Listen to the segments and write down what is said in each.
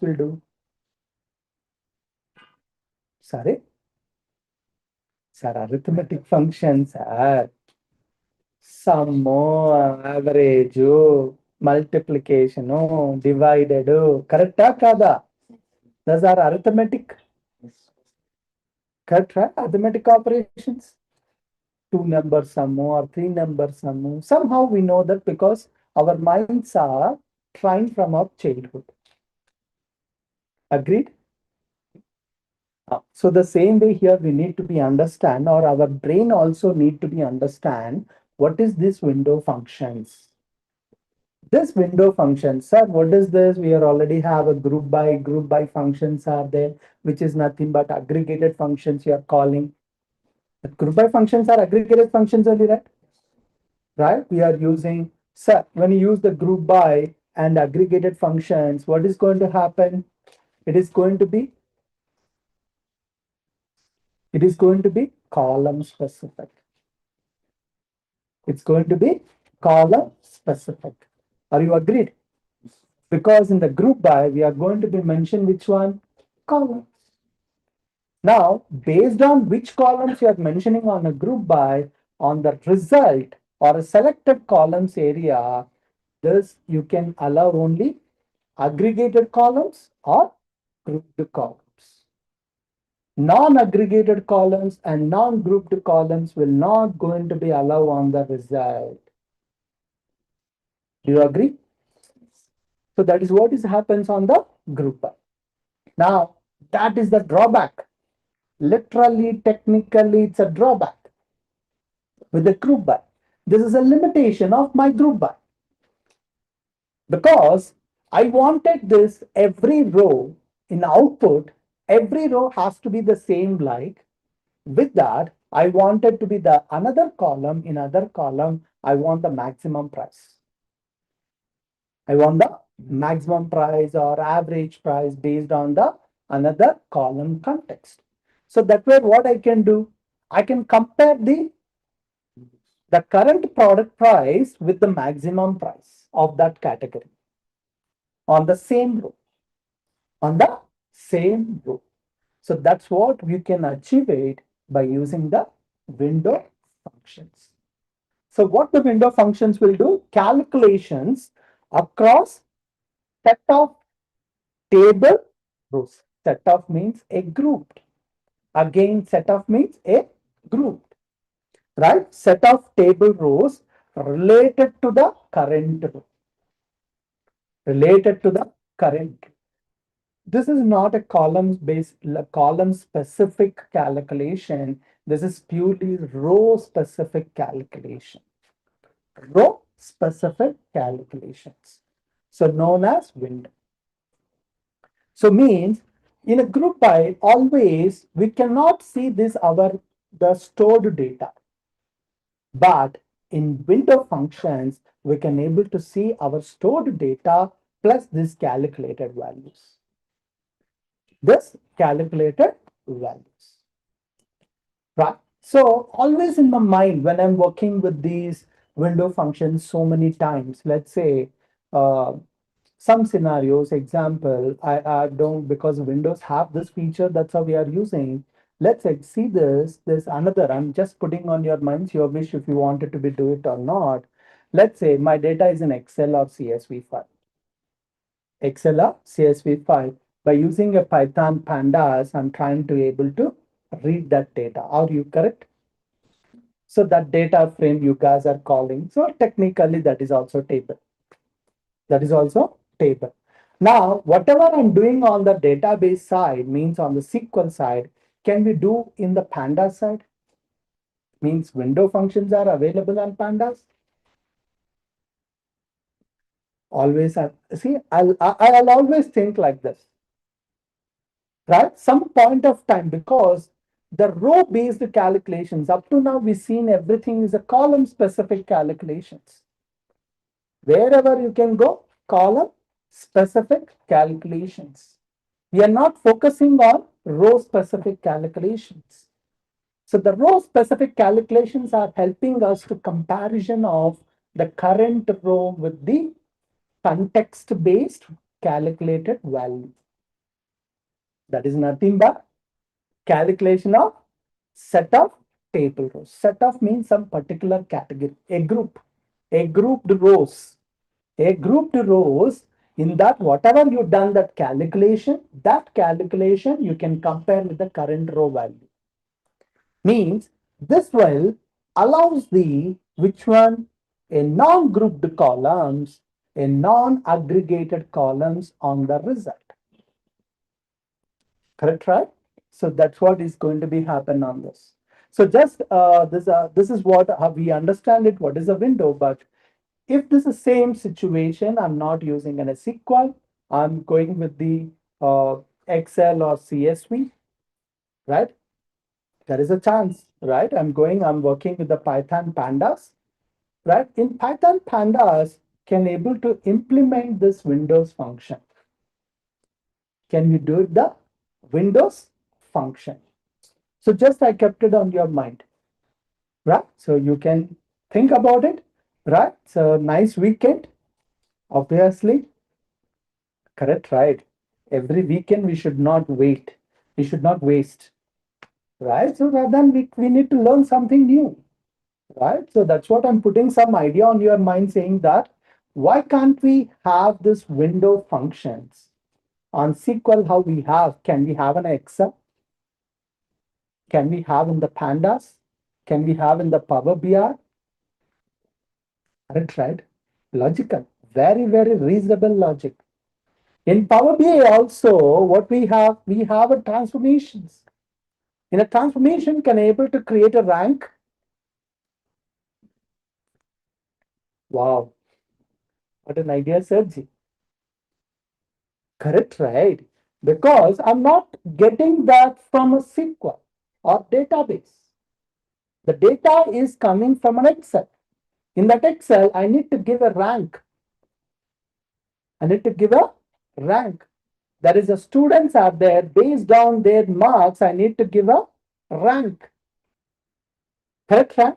will do? Sorry? Sir, arithmetic functions are sum, average, multiplication, divided. Correct? Kada? Those are arithmetic. Correct, right? Arithmetic operations. Two number sum or three number sum. Somehow we know that because our minds are trained from our childhood. Agreed? So the same way here we need to be understand, or our brain also need to be understand what is this window functions. This window function, sir, what is this? We are already have a group by functions are there, which is nothing but aggregated functions you are calling. But group by functions are aggregated functions only, right? Right? We are using, sir, when you use the group by and aggregated functions, what is going to happen? It is going to be column specific. It's going to be column specific. Are you agreed? Because in the group by, we are going to be mentioned which one? Column. Now, based on which columns you are mentioning on a group by, on the result or a selected columns area, this you can allow only aggregated columns or grouped columns. Non-aggregated columns and non-grouped columns will not going to be allowed on the result. Do you agree? So that is what is happens on the group by. Now, that is the drawback. Literally, technically, it's a drawback with the group by. This is a limitation of my group by. Because I wanted this every row in output, every row has to be the same like. With that, I wanted to be the another column, in other column, I want the maximum price. I want the maximum price or average price based on the another column context. So that way what I can do, I can compare the current product price with the maximum price of that category on the same row, on the same row. So that's what we can achieve it by using the window functions. So what the window functions will do, calculations across set of table rows. Set of means a group. Again, set of means a group, right? Set of table rows related to the current row. Related to the current. This is not a column specific calculation. This is purely row specific calculation. Row specific calculations. So known as window. So means in a group by always we cannot see this the stored data. But in window functions, we can able to see our stored data plus this calculated values. This calculated values. Right. So always in my mind when I'm working with these window functions so many times, let's say some scenarios, example, I don't, because Windows have this feature, that's how we are using. Let's say, see this another, I'm just putting on your minds, your wish if you wanted to be do it or not. Let's say my data is in Excel or CSV file. Excel or CSV file. By using a Python pandas, I'm trying to able to read that data. Are you correct? So that data frame you guys are calling. So technically that is also table. That is also table. Now, whatever I'm doing on the database side, means on the SQL side, can we do in the Pandas side? Means window functions are available on Pandas. Always, see, I'll always think like this, right? Some point of time, because the row-based calculations, up to now, we've seen everything is a column-specific calculations. Wherever you can go, column specific calculations. We are not focusing on row specific calculations. So the row specific calculations are helping us to comparison of the current row with the context based calculated value. That is nothing but calculation of set of table rows. Set of means some particular category, a group, a grouped rows, a grouped rows. In that, whatever you done that calculation you can compare with the current row value. Means this will allows the which one, a non-grouped columns, a non-aggregated columns on the result. Correct, right? So that's what is going to be happen on this. So just this is what we understand it. What is a window? But if this is same situation, I'm not using an SQL. I'm going with the Excel or CSV, right? There is a chance, right? I'm working with the Python pandas, right? In Python pandas, can able to implement this Windows function. Can we do the Windows function? So just I kept it on your mind, right? So you can think about it, right? So nice weekend, obviously, correct, right? Every weekend we should not wait. We should not waste, right? So rather than we need to learn something new, right? So that's what I'm putting some idea on your mind saying that why can't we have this window functions on SQL? How we have, can we have an Excel? Can we have in the pandas? Can we have in the Power BI? Correct, right? Logical, very, very reasonable logic. In Power BI also, what we have a transformations. In a transformation, can able to create a rank. Wow, what an idea, Sergi. Correct, right? Because I'm not getting that from a SQL or database. The data is coming from an Excel. In that Excel, I need to give a rank. I need to give a rank. There is a students are there based on their marks. I need to give a rank. Correct, right?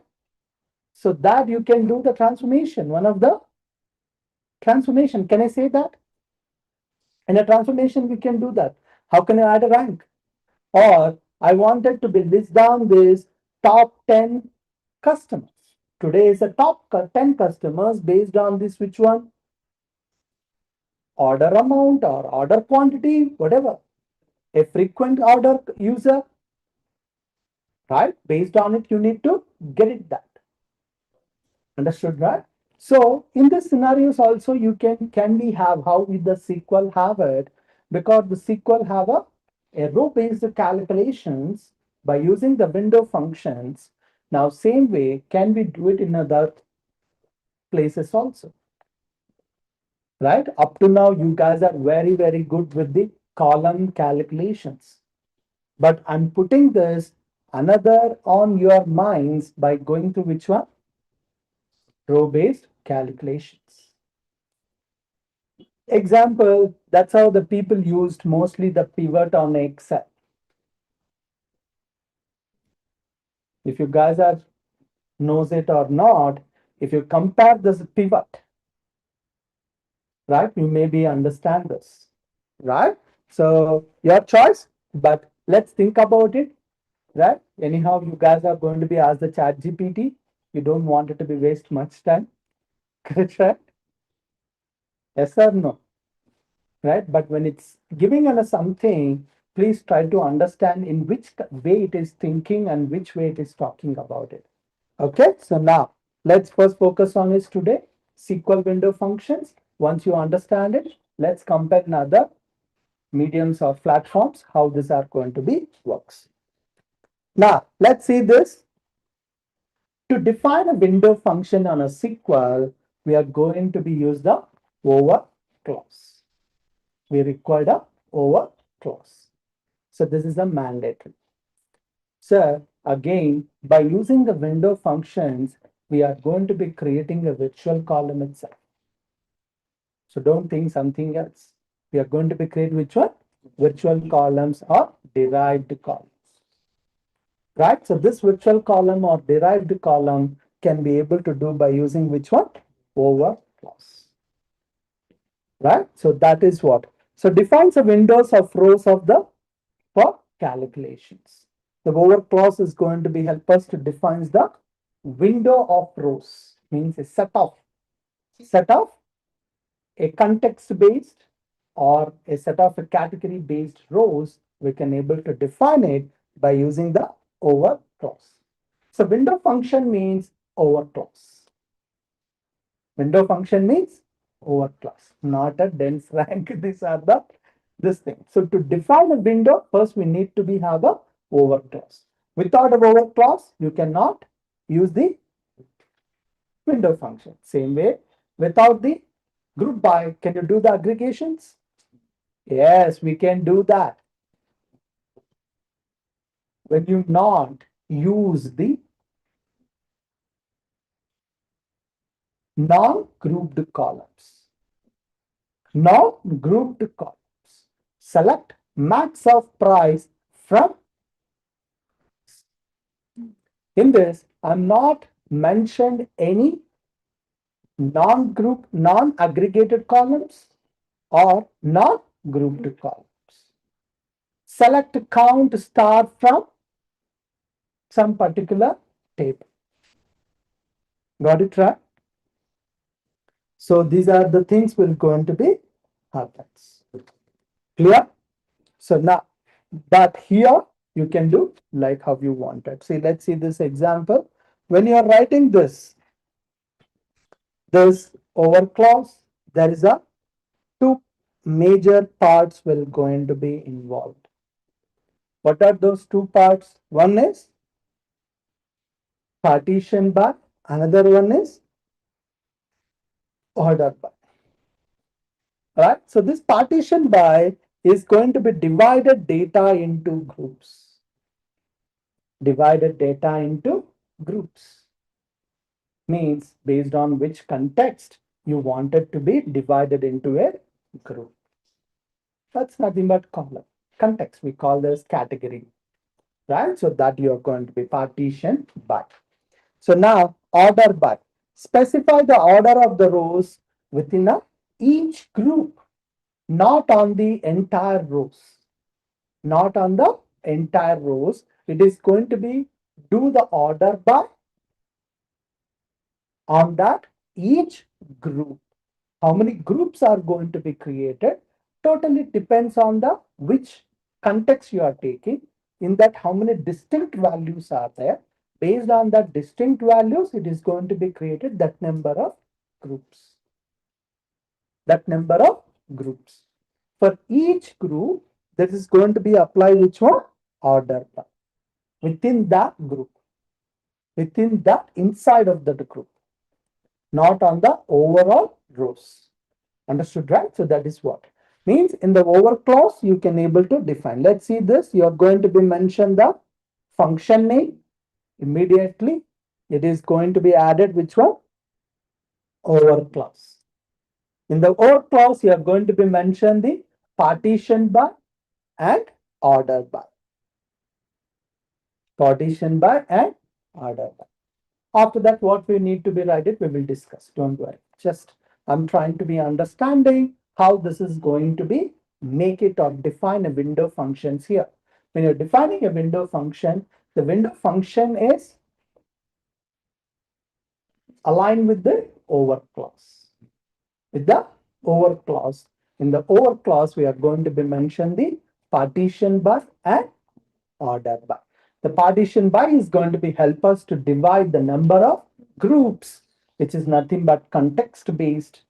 So that you can do the transformation. One of the transformation. Can I say that? In a transformation, we can do that. How can I add a rank? Or I wanted to be list down this top 10 customers. Today is the top 10 customers based on this which one? Order amount or order quantity, whatever. A frequent order user, right? Based on it, you need to get it that. Understood, right? So in the scenarios also you can we have how with the SQL have it, because the SQL have a row based calculations by using the window functions. Now same way can we do it in other places also, right? Up to now you guys are very, very good with the column calculations, but I'm putting this another on your minds by going to which one? Row based calculations. Example, that's how the people used mostly the pivot on Excel. If you guys are knows it or not, if you compare this pivot, right, you maybe understand this, right? So your choice, but let's think about it, right? Anyhow, you guys are going to be asked the chat GPT. You don't want it to be waste much time, correct, right? Yes or no? Right? But when it's giving us something, please try to understand in which way it is thinking and which way it is talking about it. Okay, so now let's first focus on this today, SQL window functions. Once you understand it, let's compare in other mediums or platforms how these are going to be works. Now let's see this. To define a window function on a SQL, we are going to be use the over clause. We require the over clause. So this is a mandatory. So again, by using the window functions, we are going to be creating a virtual column itself. So don't think something else. We are going to be creating which one? Virtual columns or derived columns. Right? So this virtual column or derived column can be able to do by using which one? Over clause. right? So that is what. So defines the windows of rows of the for calculations. The over clause is going to be help us to define the window of rows, means a set of a context based or a set of a category based rows. We can able to define it by using the over clause. So window function means over clause. Window function means over class, not a dense rank. These are the this thing. So to define a window, first we need to be have a over class. Without a over class, you cannot use the window function. Same way, without the group by, can you do the aggregations? Yes, we can do that. When you not use the non-grouped columns. Non-grouped columns. Select max of price from. In this, I'm not mentioned any non-group, non-aggregated columns or non-grouped columns. Select count star from some particular table. Got it right? So these are the things will going to be happens. Clear? So now, but here you can do like how you wanted. See, let's see this example. When you are writing this over clause, there is a two major parts will going to be involved. What are those two parts? One is partition by, another one is order by. Right? So this partition by is going to be divided data into groups. Divided data into groups means based on which context you want it to be divided into a group. That's nothing but column. Context, we call this category, right? So that you are going to be partition by. So now order by. Specify the order of the rows within each group, not on the entire rows. Not on the entire rows. It is going to be do the order by on that each group. How many groups are going to be created totally depends on the which context you are taking. In that, how many distinct values are there. Based on that distinct values, it is going to be created that number of groups. That number of groups. For each group, this is going to be applied which one? Order by. Within that group. Within that inside of the group. Not on the overall rows. Understood, right? So that is what means in the over clause you can able to define. Let's see this. You are going to be mentioned the function name immediately. It is going to be added which one? Over clause. In the over clause you are going to be mentioned the partition by and order by. Partition by and order by. After that, what we need to be write we will discuss. Don't worry. Just I'm trying to be understanding how this is going to be make it or define a window functions here. When you're defining a window function, the window function is aligned with the over clause. With the over clause. In the over clause, we are going to be mention the partition by and order by. The partition by is going to be help us to divide the number of groups, which is nothing but context based,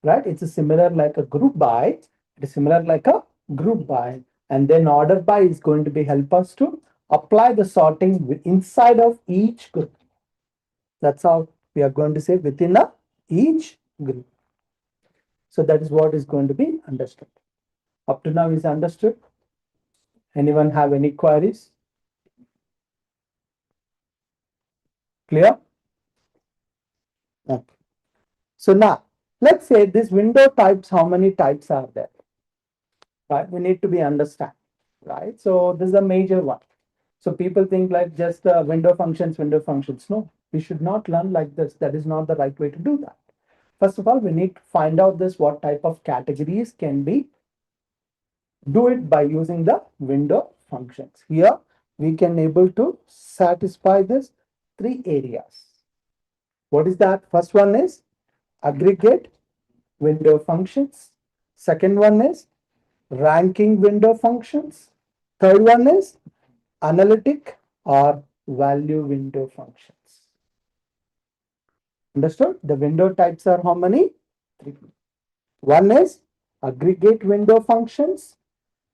right? It's a similar like a group by. It is similar like a group by. And then order by is going to be help us to apply the sorting inside of each group. That's how we are going to say within each group. So that is what is going to be understood. Up to now is understood. Anyone have any queries? Clear? Okay. So now, let's say this window types, how many types are there? Right, we need to be understand, right? So this is a major one. So people think like just window functions. No, we should not learn like this. That is not the right way to do that. First of all, we need to find out this what type of categories can be do it by using the window functions. Here we can able to satisfy this three areas. What is that? First one is aggregate window functions. Second one is ranking window functions. Third one is analytic or value window functions. Understood? The window types are how many? Three. One is aggregate window functions,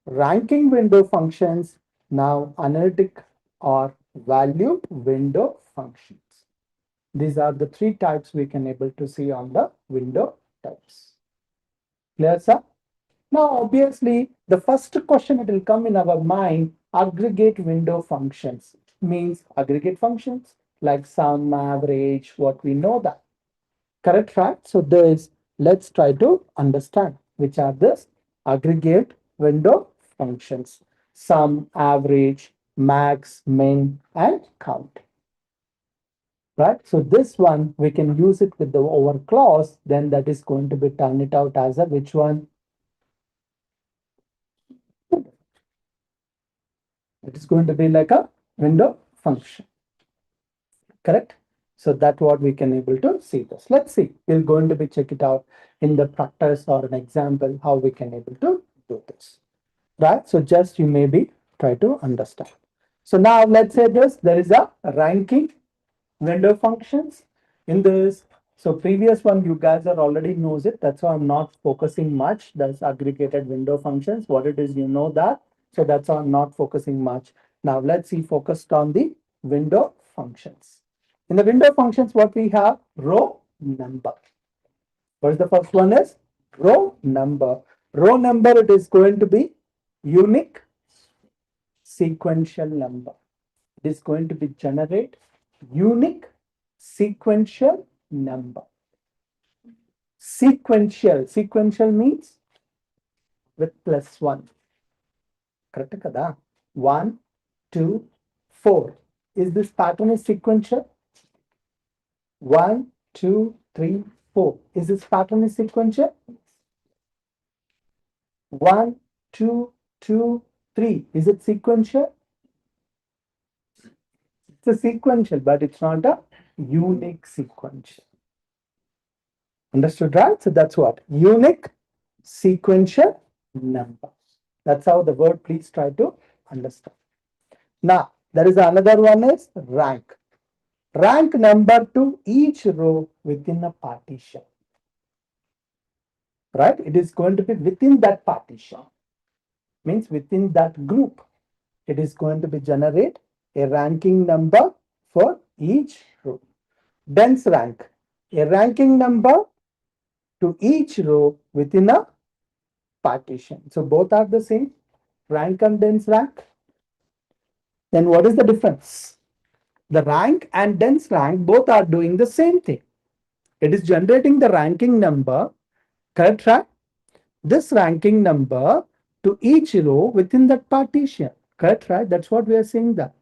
ranking window functions, now analytic or value window functions. These are the three types we can able to see on the window types. Clear, sir? Now, obviously, the first question that will come in our mind, aggregate window functions means aggregate functions like sum, average, what we know that. Correct, right? So this, let's try to understand which are this aggregate window functions. Sum, average, max, min, and count. Right? So this one, we can use it with the over clause, then that is going to be turn it out as a which one? It is going to be like a window function. Correct? So that's what we can able to see this. Let's see. We're going to be check it out in the practice or an example how we can able to do this. Right? So just you maybe try to understand. So now let's say this, there is a ranking window functions in this. So previous one, you guys are already knows it. That's why I'm not focusing much. That's aggregated window functions. What it is, you know that. So that's why I'm not focusing much. Now let's see focused on the window functions. In the window functions, what we have row number. What is the first one is row number. Row number, it is going to be unique sequential number. It is going to be generate unique sequential number. Sequential means with plus one. Correct kada? 1, 2, 4. Is this pattern is sequential? 1, 2, 3, 4. Is this pattern is sequential? 1, 2, 2, 3. Is it sequential? It's a sequential, but it's not a unique sequential. Understood, right? So that's what unique sequential number. That's how the word, please try to understand. Now, there is another one is rank. Rank number to each row within a partition. Right? It is going to be within that partition. Means within that group. It is going to be generate a ranking number for each row. Dense rank. A ranking number to each row within a partition. So both are the same, rank and dense rank. Then what is the difference? The rank and dense rank both are doing the same thing. It is generating the ranking number, correct, right? This ranking number to each row within that partition, correct, right? That's what we are saying that.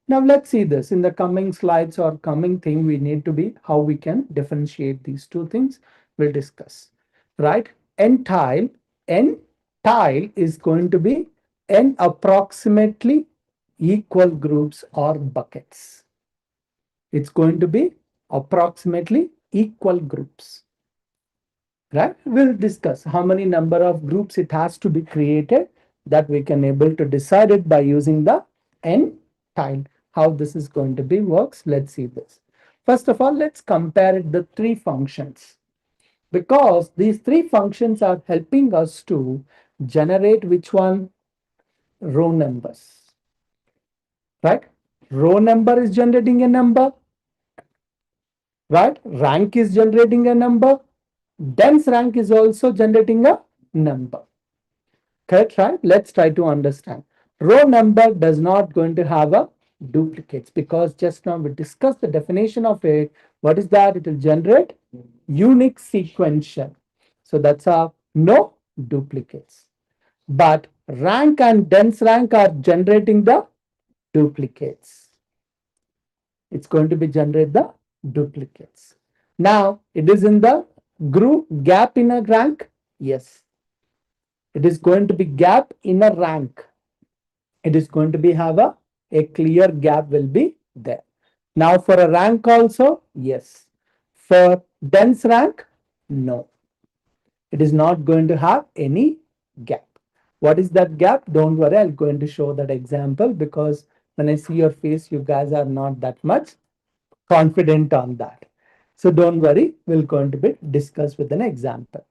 Now let's see this in the coming slides or coming thing. We need to be how we can differentiate these two things. We'll discuss, right? N tile is going to be n approximately equal groups or buckets. It's going to be approximately equal groups, right? We'll discuss how many number of groups it has to be created that we can able to decide it by using the n tile. How this is going to be works. Let's see this. First of all, let's compare the three functions because these three functions are helping us to generate which one row numbers, right? Row number is generating a number, right? Rank is generating a number. Dense rank is also generating a number. Correct, right? Let's try to understand. Row number does not going to have a duplicates because just now we discussed the definition of it. What is that? It will generate unique sequential. So that's a no duplicates. But rank and dense rank are generating the duplicates. It's going to be generate the duplicates. Now it is in the group gap in a rank? Yes. It is going to be gap in a rank. It is going to be have a clear gap will be there. Now for a rank also, yes. For dense rank, no. It is not going to have any gap. What is that gap? Don't worry, I'm going to show that example because when I see your face, you guys are not that much confident on that. So don't worry, we're going to be discuss with an example.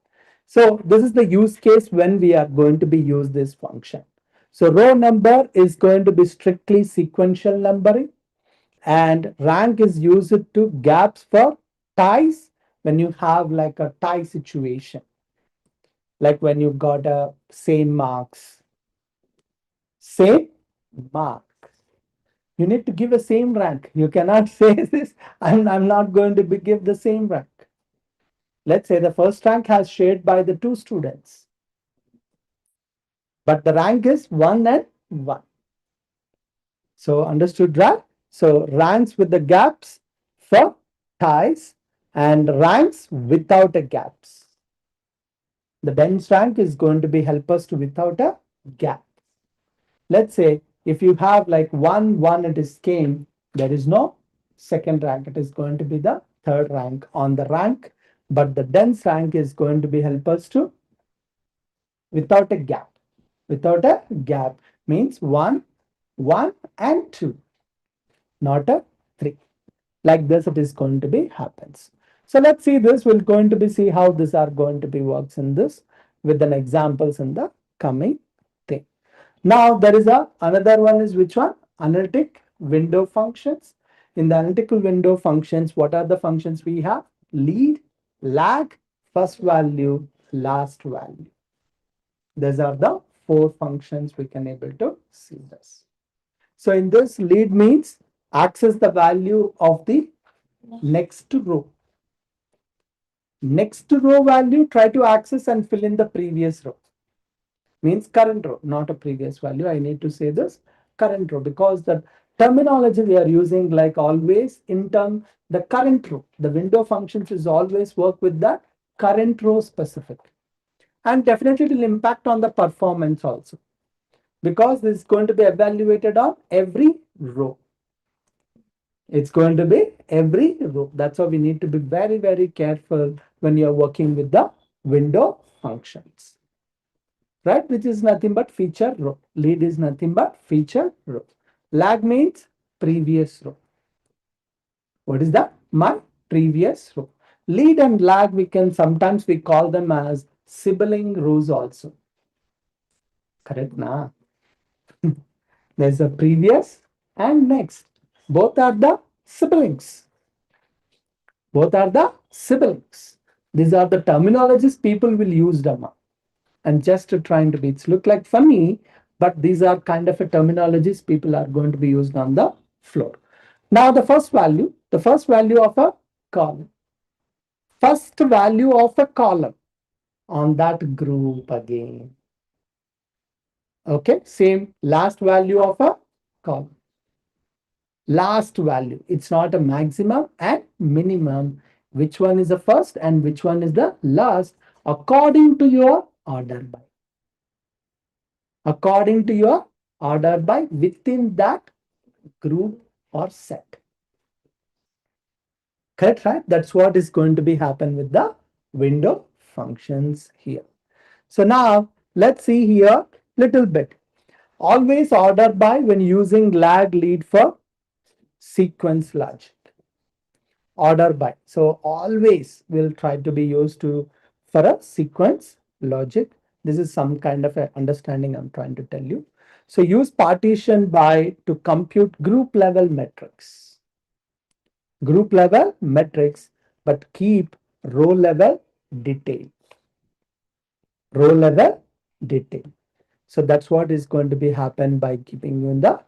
So this is the use case when we are going to be use this function. So row number is going to be strictly sequential numbering, and rank is used to gaps for ties when you have like a tie situation, like when you got a same marks. You need to give a same rank. You cannot say this, I'm not going to give the same rank. Let's say the first rank has shared by the two students, but the rank is 1 and 1. So understood, right? So ranks with the gaps for ties and ranks without a gaps. The dense rank is going to be help us to without a gap. Let's say if you have like 1, 1, it is came, there is no second rank. It is going to be the third rank on the rank, but the dense rank is going to be help us to without a gap. Without a gap means 1, 1 and 2, not a 3. Like this, it is going to be happens. So let's see this. We're going to be see how these are going to be works in this with an examples in the coming thing. Now there is a another one is which one? Analytic window functions. In the analytical window functions, what are the functions we have? Lead, lag, first value, last value. These are the 4 functions we can able to see this. So in this, lead means access the value of the next row. Next row value, try to access and fill in the previous row. Means current row, not a previous value. I need to say this current row because the terminology we are using like always in term the current row. The window functions is always work with the current row specific. And definitely it will impact on the performance also because this is going to be evaluated on every row. It's going to be every row. That's why we need to be very, very careful when you're working with the window functions, right? Which is nothing but feature row. Lead is nothing but feature row. Lag means previous row. What is that? My previous row. Lead and lag, we can sometimes we call them as sibling rows also. Correct na? There's a previous and next. Both are the siblings. Both are the siblings. These are the terminologies people will use them. And just to trying to be, it's look like funny, but these are kind of a terminologies people are going to be used on the floor. Now the first value of a column, first value of a column on that group again. Okay, same last value of a column. Last value, it's not a maximum and minimum. Which one is the first and which one is the last according to your order by. According to your order by within that group or set. Correct, right? That's what is going to be happen with the window functions here. So now let's see here little bit. Always order by when using lag lead for sequence logic. Order by. So always will try to be used to for a sequence logic. This is some kind of a understanding I'm trying to tell you. So use partition by to compute group level metrics. Group level metrics, but keep row level detail. Row level detail. So that's what is going to be happen by keeping you in the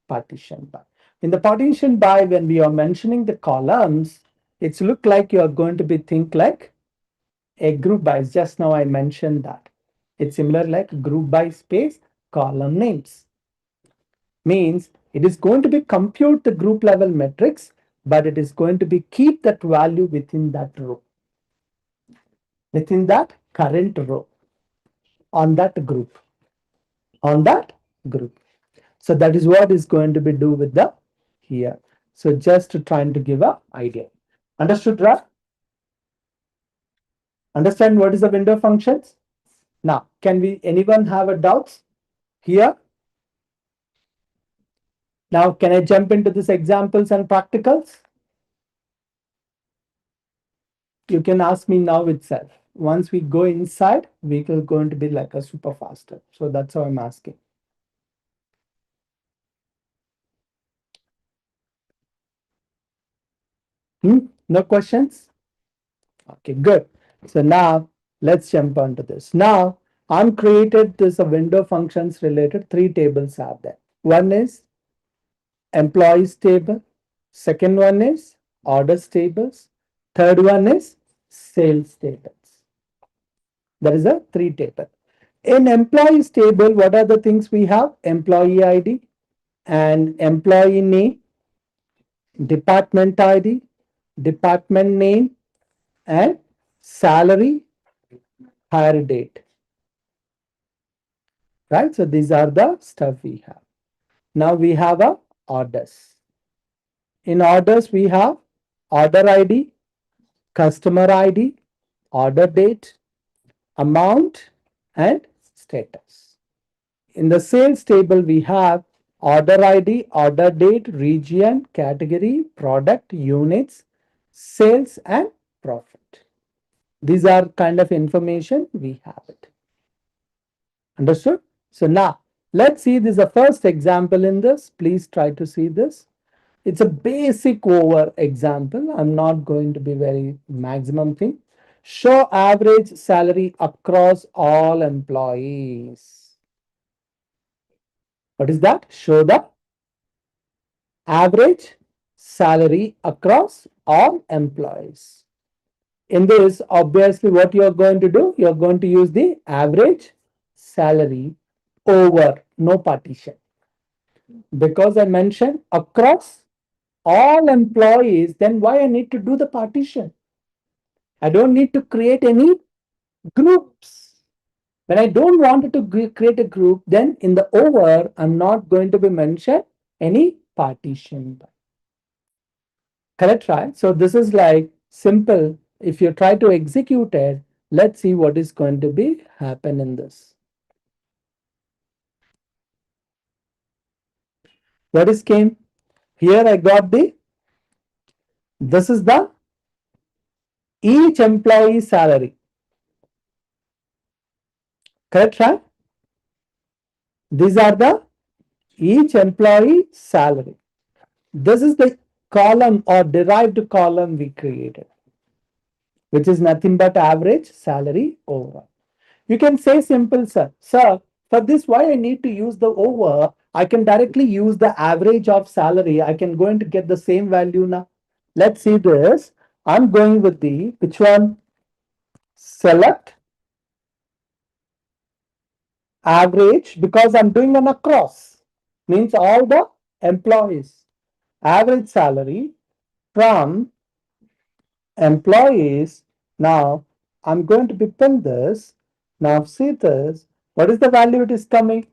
partition by. In the partition by, when we are mentioning the columns, it's look like you are going to be think like a group by. Just now I mentioned that. It's similar like group by space column names. Means it is going to be compute the group level metrics, but it is going to be keep that value within that row. within that current row on that group, on that group. So that is what is going to be do with the here. So just trying to give a idea. Understood, right? Understand what is the window functions? Now, can we anyone have a doubts here? Now, can I jump into this examples and practicals? You can ask me now itself. Once we go inside, we are going to be like a super faster. So that's how I'm asking. No questions? Okay, good. So now let's jump onto this. Now I'm created this window functions related three tables are there. One is employees table. Second one is orders tables. Third one is sales tables. There is a three table. In employees table, what are the things we have? Employee ID and employee name, department ID, department name, and salary, hire date. Right? So these are the stuff we have. Now we have a orders. In orders, we have order ID, customer ID, order date, amount, and status. In the sales table, we have order ID, order date, region, category, product, units, sales, and profit. These are kind of information we have it. Understood? So now let's see this is the first example in this. Please try to see this. It's a basic over example. I'm not going to be very maximum thing. Show average salary across all employees. What is that? Show the average salary across all employees. In this, obviously, what you're going to do, you're going to use the average salary over no partition. Because I mentioned across all employees, then why I need to do the partition? I don't need to create any groups. When I don't want to create a group, then in the over, I'm not going to be mentioned any partition. Correct, right? So this is like simple. If you try to execute it, let's see what is going to be happen in this. What is came? Here I got this is the each employee salary. Correct, right? These are the each employee salary. This is the column or derived column we created, which is nothing but average salary over. You can say simple, sir. Sir, for this, why I need to use the over? I can directly use the average of salary. I can going to get the same value now. Let's see this. I'm going with the, which one? Select average because I'm doing an across. Means all the employees. Average salary from employees. Now I'm going to pin this. Now see this. What is the value it is coming?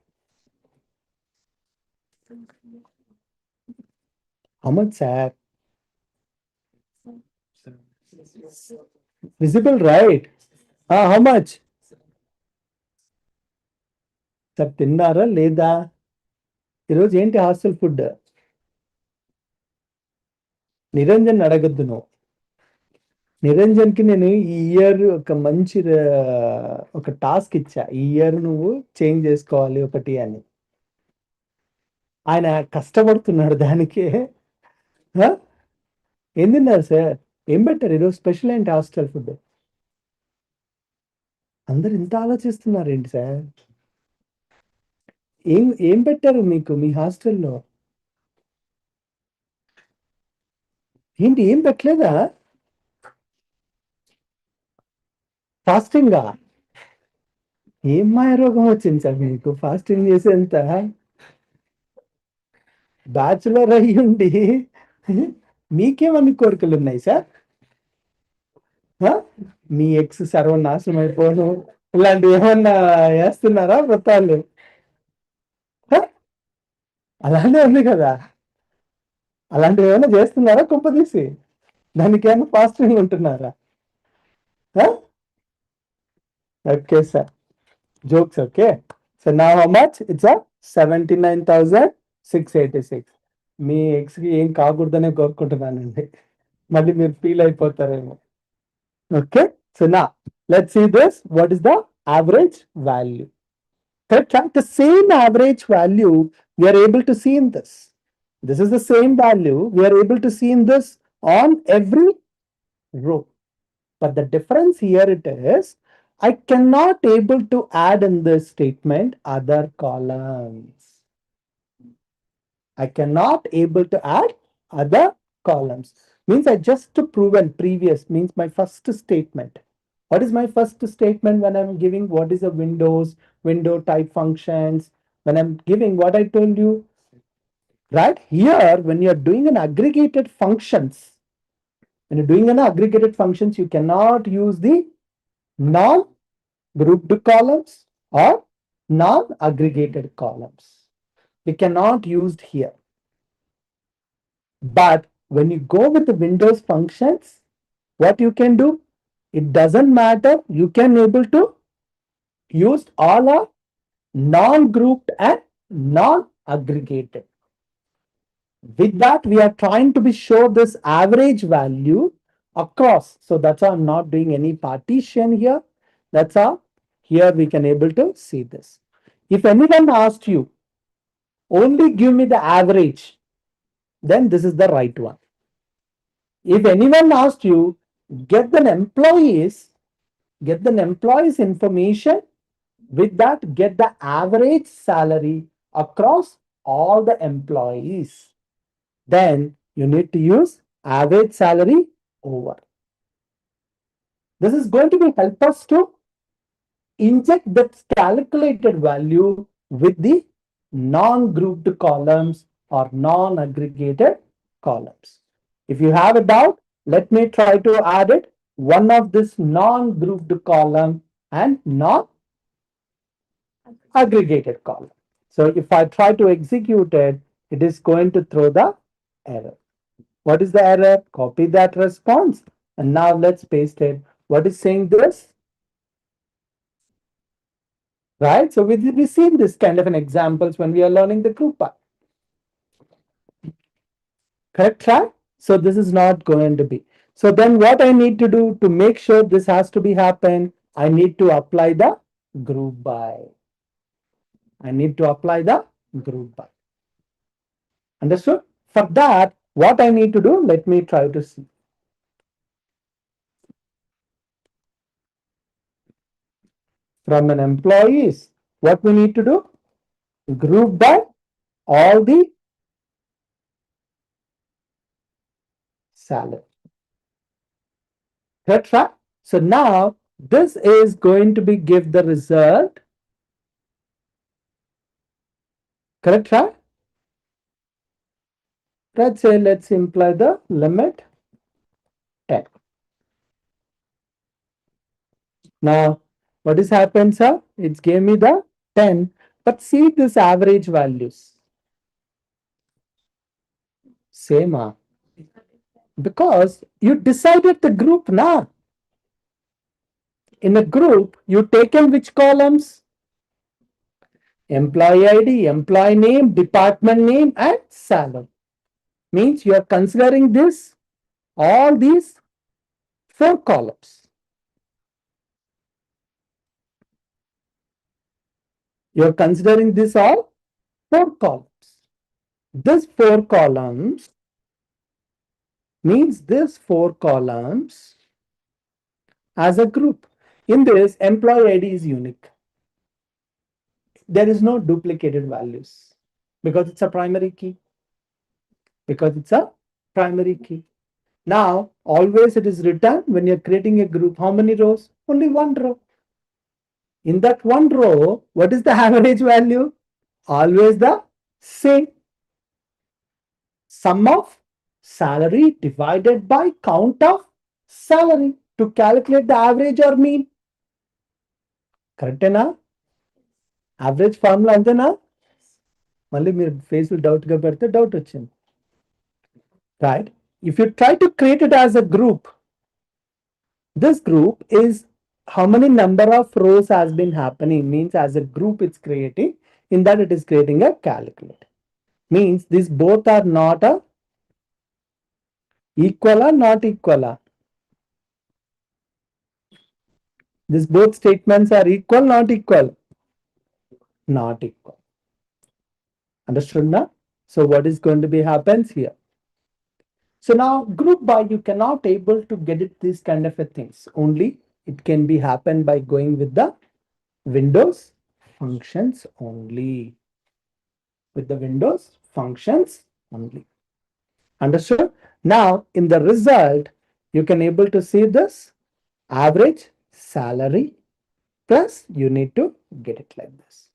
How much, sir? Visible, right? How much? Sir తిన్నారా లేదా? ఈరోజు ఏంటి hostel food? Niranjan అడగద్దు నువ్వు. నిరంజన్కి నేను ఈ year ఒక మంచి ఒక టాస్క్ ఇచ్చా. ఈ ఇయర్ నువ్వు చేంజ్ చేసుకోవాలి ఒకటి అని. ఆయన కష్టపడుతున్నాడు దానికే. ఏం తిన్నారు సార్? ఏం పెట్టారు ఈరోజు? స్పెషల్ ఏంటి హాస్టల్ ఫుడ్? అందరు ఇంత ఆలోచిస్తున్నారు ఏంటి సార్? ఏం పెట్టారు మీకు మీ హాస్టల్లో? ఏంటి ఏం పెట్టలేదా? ఫాస్టింగా? ఏం మాయ రోగం వచ్చింది సార్ మీకు ఫాస్టింగ్ చేసేంత? బ్యాచులర్ అయ్యుండి మీకేమన్ని కోరికలు ఉన్నాయి సార్? మీ ఎక్స్ సర్వనాశనం అయిపోను ఇలాంటివి ఏమన్నా వేస్తున్నారా వృత్తాలు? హ? అలానే ఉంది కదా. అలాంటివి ఏమైనా చేస్తున్నారా కుంపదీసి? దానికి ఏమైనా ఫాస్టింగ్ ఉంటున్నారా? Okay sir, jokes. Okay, so నా హౌ మచ్ ఇట్స్ 79,686. మీ ఎక్స్కి ఏం కాకూడదనే కోరుకుంటున్నానండి, మళ్ళీ మీరు ఫీల్ అయిపోతారేమో. ఓకే, సో నా let's see this. What is the average value? Correct. The same average value we are able to see in this. This is the same value we are able to see in this on every row. But the difference here it is, I cannot able to add in this statement other columns. I cannot able to add other columns. Means I just proven previous, means my first statement. What is my first statement when I'm giving what is a window type functions? When I'm giving what I told you, right? Here, when you're doing an aggregated functions, when you're doing an aggregated functions, you cannot use the non-grouped columns or non-aggregated columns. We cannot use here. But when you go with the Windows functions, what you can do, it doesn't matter. You can able to use all our non-grouped and non-aggregated. With that, we are trying to be show this average value across. So that's how I'm not doing any partition here. That's how here we can able to see this. If anyone asked you, only give me the average, then this is the right one. If anyone asked you, get the employees information, with that get the average salary across all the employees, then you need to use average salary over. This is going to be help us to inject that calculated value with the non-grouped columns or non-aggregated columns. If you have a doubt, let me try to add it. One of this non-grouped column and non-aggregated column. So if I try to execute it, it is going to throw the error. What is the error? Copy that response. And now let's paste it. What is saying this? Right? So we've seen this kind of an examples when we are learning the group by. Correct, right? So this is not going to be. So then what I need to do to make sure this has to be happen, I need to apply the group by. I need to apply the group by. Understood? For that, what I need to do, let me try to see. From an employees, what we need to do? Group by all the salary. Correct, right? So now this is going to be give the result. Correct, right? Let's say let's imply the limit 10. Now, what is happened, sir? It's gave me the 10, but see this average values. Same, because you decided the group now. In a group, you taken which columns? Employee ID, employee name, department name, and salary. Means you are considering this, all these 4 columns. You are considering this all 4 columns. This 4 columns means this 4 columns as a group. In this, employee ID is unique. There is no duplicated values because it's a primary key. Because it's a primary key. Now, always it is written when you're creating a group, how many rows? Only 1 row. In that 1 row, what is the average value? Always the same. Sum of salary divided by count of salary. to calculate the average or mean. కరెక్టేనా? Average formula అంతేనా? మళ్ళీ మీరు face డౌట్గా పెడితే doubt వచ్చింది. Right? If you try to create it as a group, this group is how many number of rows has been happening, means as a group it's creating, in that it is creating a calculate. Means these both are not a equal or not equal. These both statements are equal, not equal? Not equal. Understood now? So what is going to be happens here? So now group by you cannot able to get it these kind of a things. Only it can be happen by going with the Windows functions only. With the Windows functions only. Understood? Now in the result, you can able to see this average salary plus you need to get it like this.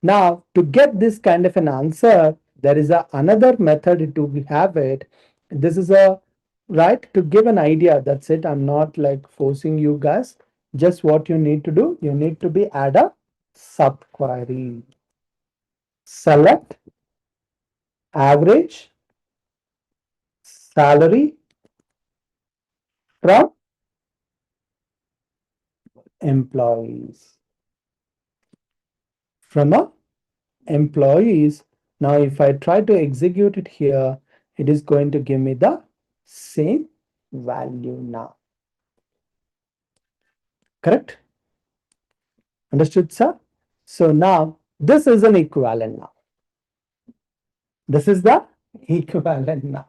Now to get this kind of an answer, there is another method to have it. This is a right to give an idea. That's it. I'm not like forcing you guys. Just what you need to do, you need to be add a subquery. Select average salary from employees. From a employees. Now if I try to execute it here, it is going to give me the same value now. Correct? Understood, sir? So now this is an equivalent now. This is the equivalent now.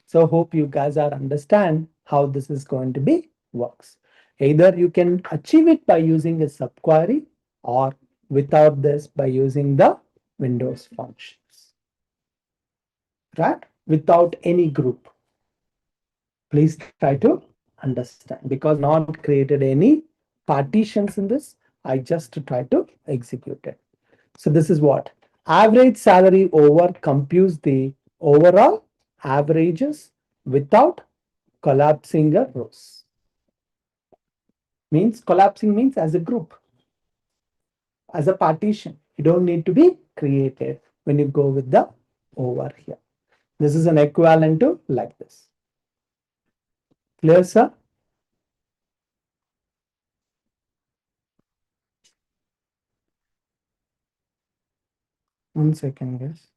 So hope you guys are understand how this is going to be works. Either you can achieve it by using a subquery or without this by using the Windows functions. Right? Without any group. Please try to understand because not created any partitions in this. I just try to execute it. So this is what average salary over computes the overall averages without collapsing a rows. Means collapsing means as a group, as a partition. You don't need to be created when you go with the over here. This is an equivalent to like this. Clear, sir? One second, guys.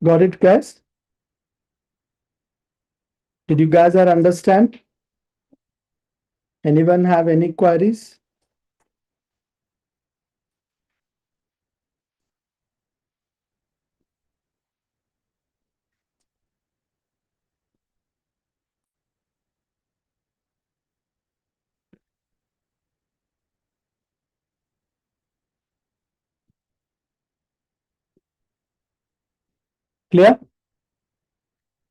Got it, guys? Did you guys understand? Anyone have any queries? Clear?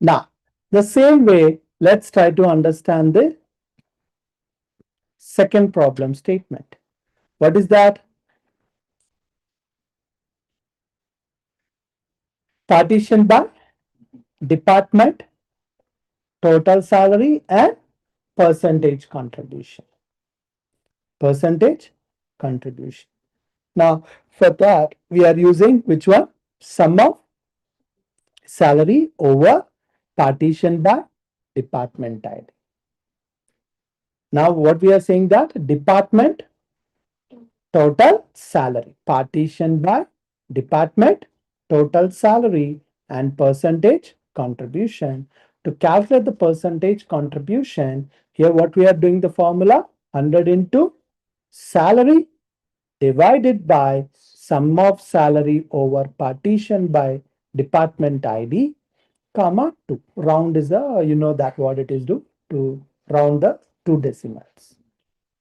Now, the same way, let's try to understand the second problem statement. What is that? Partition by department, total salary, and percentage contribution. Percentage contribution. Now, for that, we are using which one? Sum of salary over partition by department ID. Now, what we are saying that department total salary, partition by department, total salary, and percentage contribution. To calculate the percentage contribution, here what we are doing the formula 100 into salary divided by sum of salary over partition by department ID, comma 2. Round is a, you know that what it is do to round the two decimals.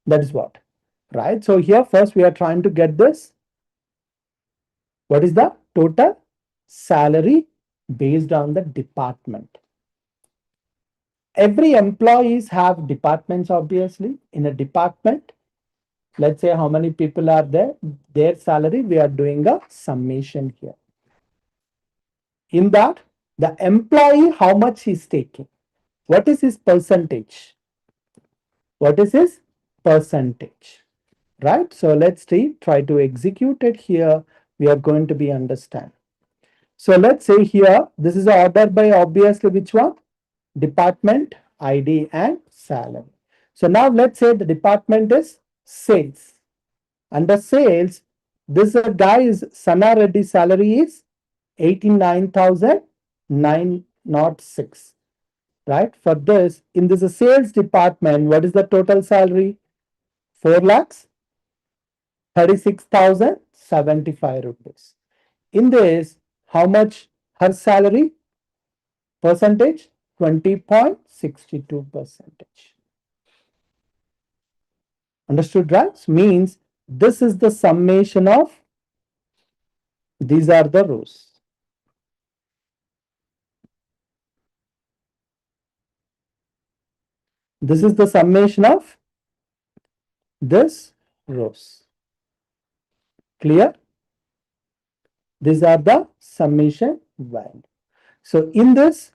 That is what. Right? So here first we are trying to get this What is the total salary based on the department? Every employees have departments, obviously. In a department, let's say how many people are there, their salary, we are doing a summation here. In that, the employee, how much he's taking? What is his percentage? What is his percentage? Right? So let's try to execute it here. We are going to be understand. So let's say here, this is ordered by obviously which one? Department, ID and salary. So now let's say the department is sales. Under sales, this guy's Sana Reddy salary is 89,906. Right? For this, in this sales department, what is the total salary? 4 lakhs 36,075 rupees. In this, how much her salary? Percentage 20.62 percentage. Understood, right? Means this is the summation of these are the rows. This is the summation of this rows. Clear? These are the summation value. So in this,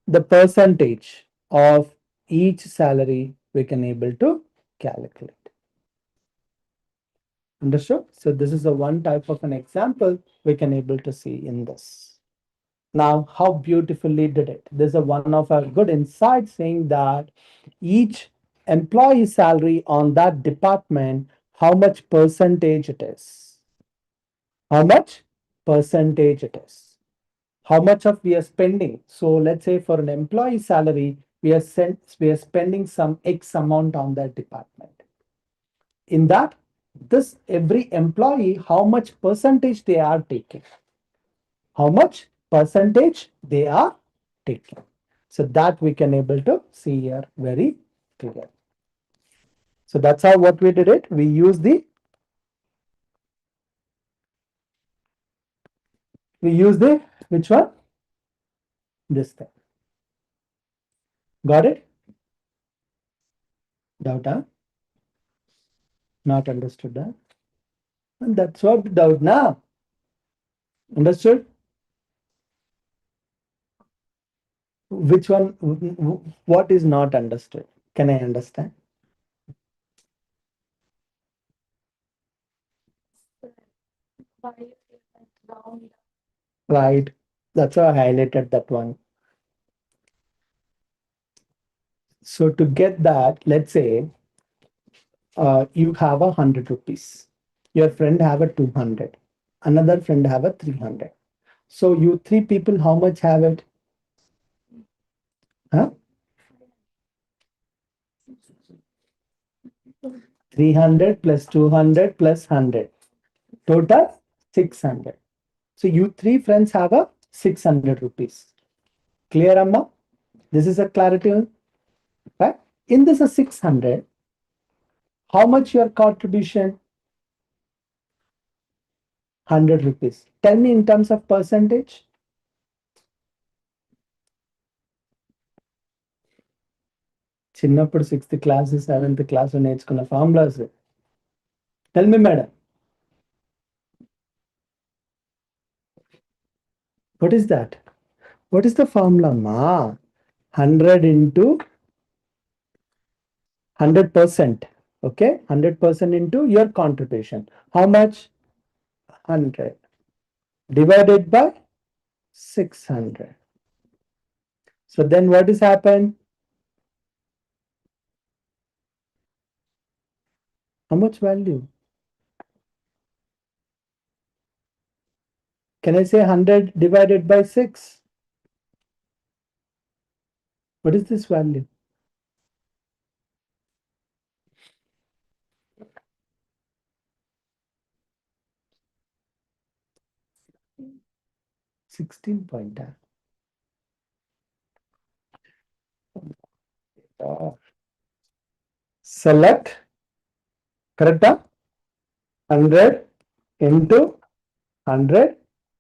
the percentage of each salary we can able to calculate. Understood? So this is the one type of an example we can able to see in this. Now, how beautifully did it? There's a one of our good insight saying that each employee salary on that department, how much percentage it is. How much percentage it is. How much of we are spending. So let's say for an employee salary, we are spending some X amount on that department. In that, this every employee, how much percentage they are taking. How much percentage they are taking. So that we can able to see here very clear. So that's how what we did it. We use the which one? This thing. Got it? Doubt, huh? Not understood that. And that's what doubt now. Understood? Which one? What is not understood? Can I understand? Right. That's how I highlighted that one. So to get that, let's say you have 100 rupees. Your friend have a 200. Another friend have a 300. So you three people, how much have it? Huh? 300 plus 200 plus 100. Total 600. So you three friends have a 600 rupees. Clear, Amma? This is a clarity, right? In this a 600, how much your contribution? 100 rupees. Tell me in terms of percentage. చిన్నప్పుడు 6th class 7th class నేర్చుకున్న formulas. Tell me, madam. What is that? What is the formula, ma? 100 into 100%. Okay, 100% into your contribution. How much? 100 divided by 600. So then what is happened? How much value? Can I say 100 divided by 6? What is this value? $16. Select, correct? 100 into 100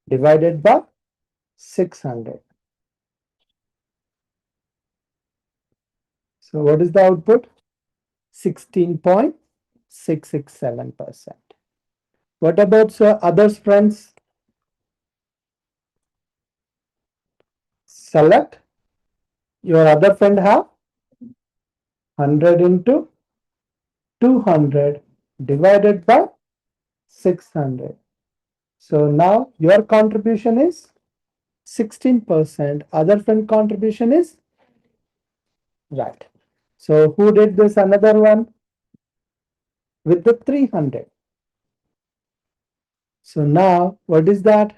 divided by 600. So what is the output? 16.667%. What about others, friends? Select your other friend have 100 into 200 divided by 600. So now your contribution is 16%. Other friend contribution is right. So who did this another one with the 300? So now what is that?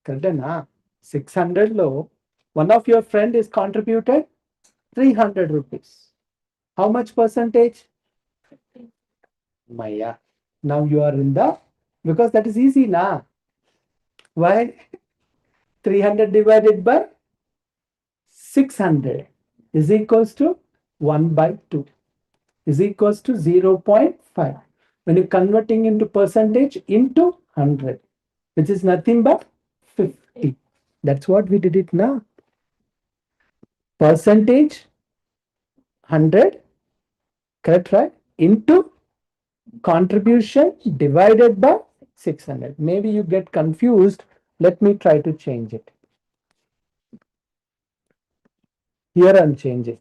Correct, 600 low. One of your friend is contributed 300 rupees. How much percentage? Maya. Now you are in the, because that is easy na. Why? 300 divided by 600 is equals to 1 by 2 is equals to 0.5. When you're converting into percentage into 100, which is nothing but 50. That's what we did it now. Percentage 100, correct, right? Into contribution divided by 600. Maybe you get confused. Let me try to change it. Here I'm changing.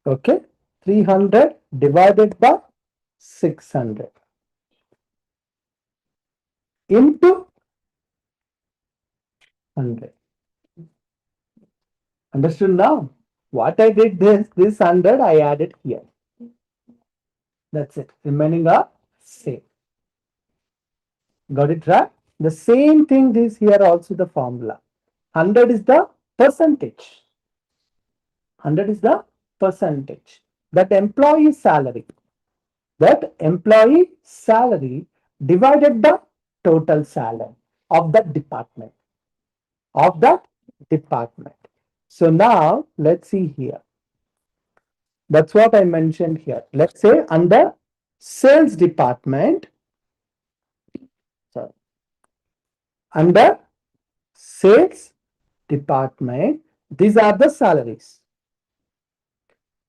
Okay. 300 divided by 600 into 100. Understood now? What I did this 100 I added here. That's it. Remaining are same. Got it right? The same thing is here also the formula. 100 is the percentage. 100 is the percentage. That employee salary. That employee salary divided the total salary of that department. Of that department. So now let's see here. That's what I mentioned here. Let's say under sales department, sorry, under sales department, these are the salaries.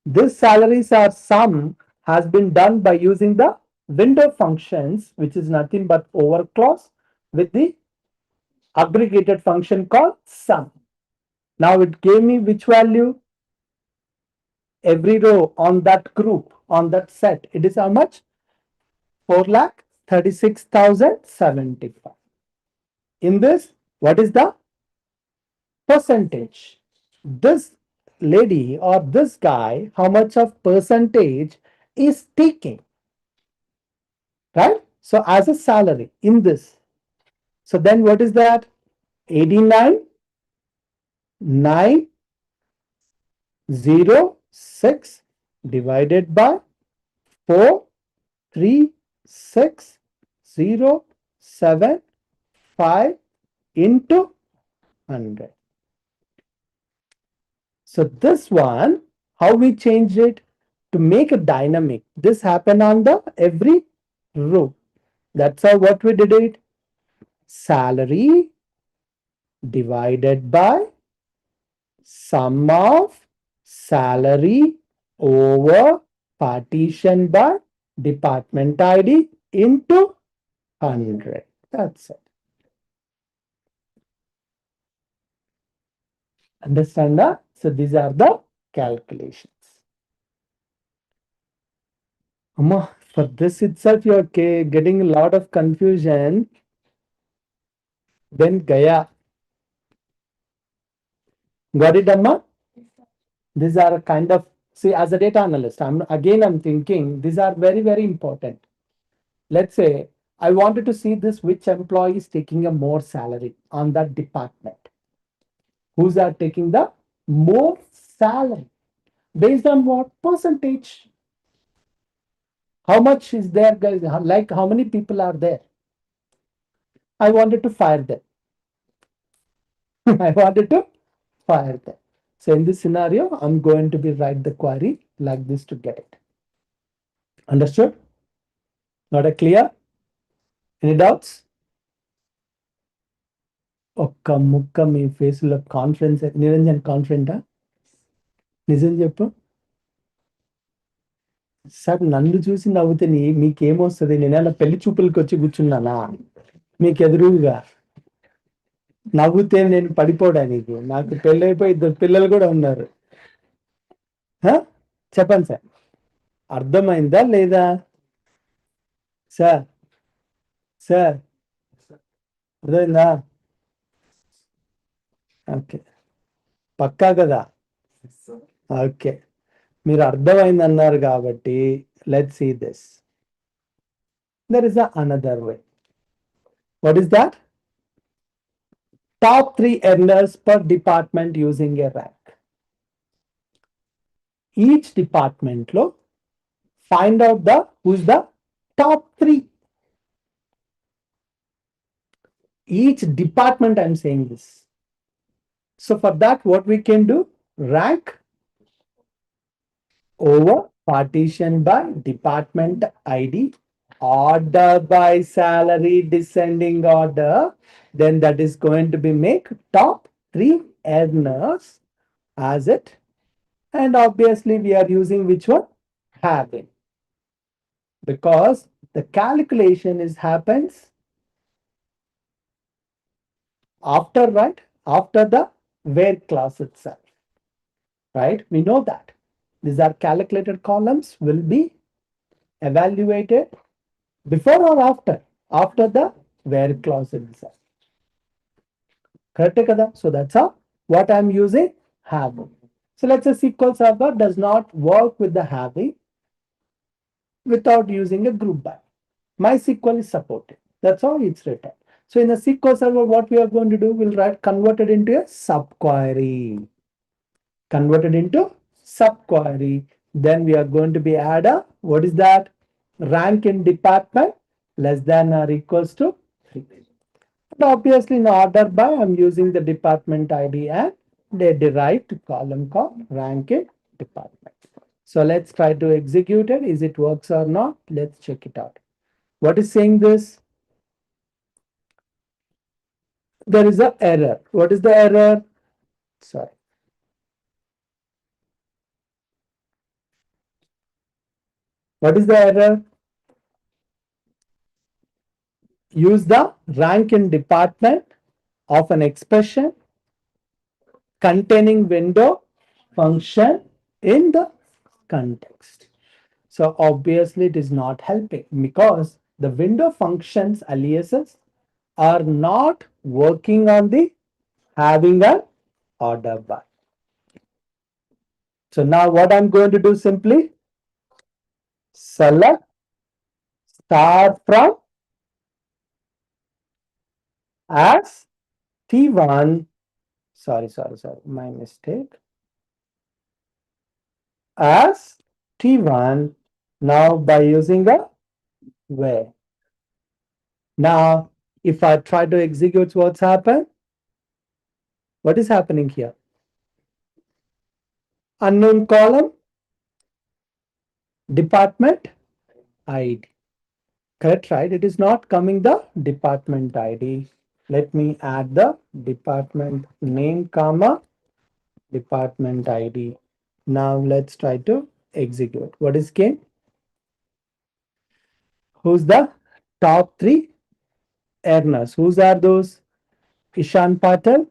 These salaries are sum has been done by using the window functions, which is nothing but over clause with the aggregated function called sum. Now it gave me which value? Every row on that group, on that set, it is how much? 4,36,075. In this, what is the percentage? This lady or this guy, how much of percentage is taking? Right? So as a salary in this. So then what is that? 89,906 divided by 436,075 into 100. So this one, how we changed it to make a dynamic. This happened on the every row. That's how what we did it. Salary divided by sum of salary over partition by department ID into 100. That's it. Understand that? So these are the calculations. Amma, for this itself, you're getting a lot of confusion. Then Gaya. Got it, Amma? These are a kind of, see, as a data analyst, I'm thinking these are very, very important. Let's say I wanted to see this, which employee is taking a more salary on that department. Who's are taking the more salary? Based on what percentage? How much is there, guys? Like how many people are there? I wanted to fire them. I wanted to fire them. So in this scenario, I'm going to be write the query like this to get it. Understood? Not a clear? Any doubts? ఒక్క ముక్క మీ face లో confidence Niranjan కాన్ఫిడెంటా? నిజం చెప్పు sir. నన్ను చూసి నవ్వుతే మీకేమొస్తుంది? నేనేలా పెళ్లి చూపులకి వచ్చి కూర్చున్నానా మీకు ఎదురుగా? నవ్వుతే నేను పడిపోవడానికి. నాకు పెళ్ళైపోయి 2 పిల్లలు కూడా ఉన్నారు. హ? చెప్పండి సార్, అర్థమైందా లేదా? సార్ సార్ అర్థమైందా? ఓకే, పక్కా కదా? ఓకే, మీరు అర్థమైంది అన్నారు కాబట్టి let's see this. There is another way. What is that? Top 3 earners per department using a rank. Each department లో find out who's the top 3. Each department I'm saying this. So for that, what we can do? Rank over partition by department ID, order by salary, descending order. Then that is going to be make top 3 earners as it. And obviously we are using which one? Having. Because the calculation is happens after, right? After the where clause itself, right? We know that these are calculated columns will be evaluated before or after? After the where clause itself. Correct kada? So that's how what I'm using, having. So let's say SQL Server does not work with the having without using a group by. MySQL is supported. That's how it's written. So in the SQL Server, what we are going to do, we'll write convert it into a subquery. Convert it into subquery. Then we are going to be add a, what is that? Rank in department less than or equals to 3. And obviously in order by, I'm using the department ID and the derived column called rank in department. So let's try to execute it. Is it works or not? Let's check it out. What is saying this? There is an error. What is the error? Sorry. What is the error? Use the rank in department of an expression containing window function in the context. So obviously it is not helping because the window functions aliases are not working on the having an order by. So now what I'm going to do, simply select start from as T1. Sorry, my mistake. As T1 now by using a where. Now, if I try to execute, what's happened? What is happening here? Unknown column, department ID. Correct, right? It is not coming the department ID. Let me add the department name, comma, department ID. Now let's try to execute. What is came? Who's the top 3 earners? Whose are those? Ishan Patel,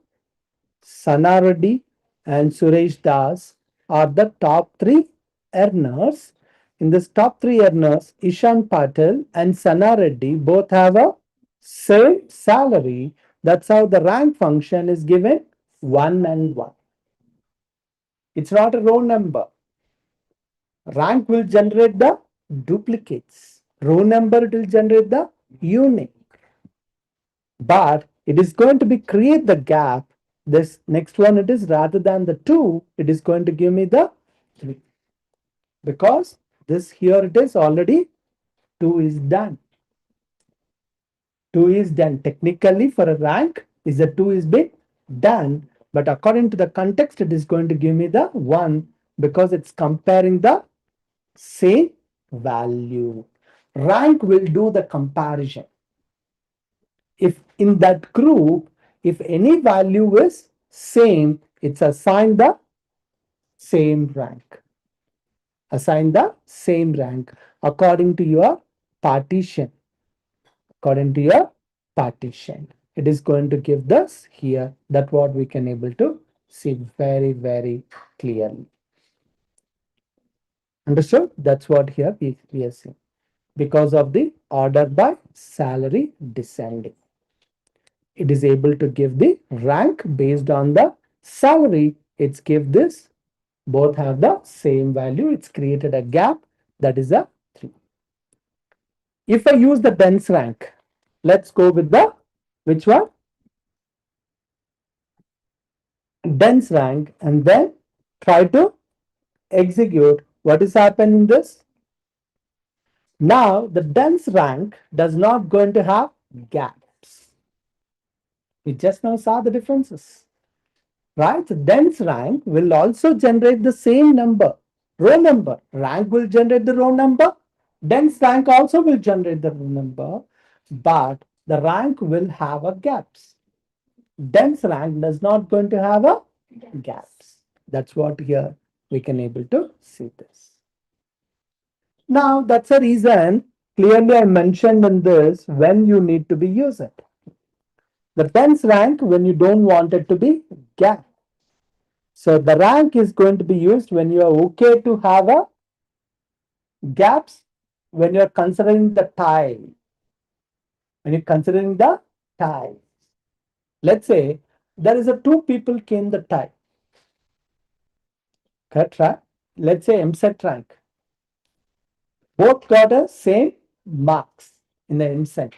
Sana Reddy, and Suresh Das are the top 3 earners. In this top 3 earners, Ishan Patel and Sana Reddy both have a same salary. That's how the rank function is given 1 and 1. It's not a row number. Rank will generate the duplicates. Row number, it will generate the unique. But it is going to be create the gap. This next one, it is rather than the 2, it is going to give me the 3. Because this here it is already 2 is done. 2 is done. Technically for a rank is the 2 is been done. But according to the context, it is going to give me the 1 because it's comparing the same value. Rank will do the comparison. If in that group, if any value is same, it's assigned the same rank. Assign the same rank according to your partition. According to your partition, it is going to give this here. That what we can able to see very, very clearly. Understood? That's what here we are seeing. Because of the order by salary descending, it is able to give the rank based on the salary. It's give this, both have the same value. It's created a gap, that is a 3. If I use the dense rank, let's go with the which one? Dense rank, and then try to execute. What is happening in this? Now the dense rank does not going to have gaps. We just now saw the differences, right? The dense rank will also generate the same number, row number. Rank will generate the row number. Dense rank also will generate the row number, but the rank will have a gaps. Dense rank does not going to have a gaps. That's what here we can able to see this. Now that's a reason clearly I mentioned in this when you need to be use it. The dense rank when you don't want it to be gap. So the rank is going to be used when you are okay to have a gaps, when you're considering the tie. When you're considering the tie. Let's say there is a 2 people came the tie. Correct, right? Let's say MSET rank. Both got a same marks in the MSET.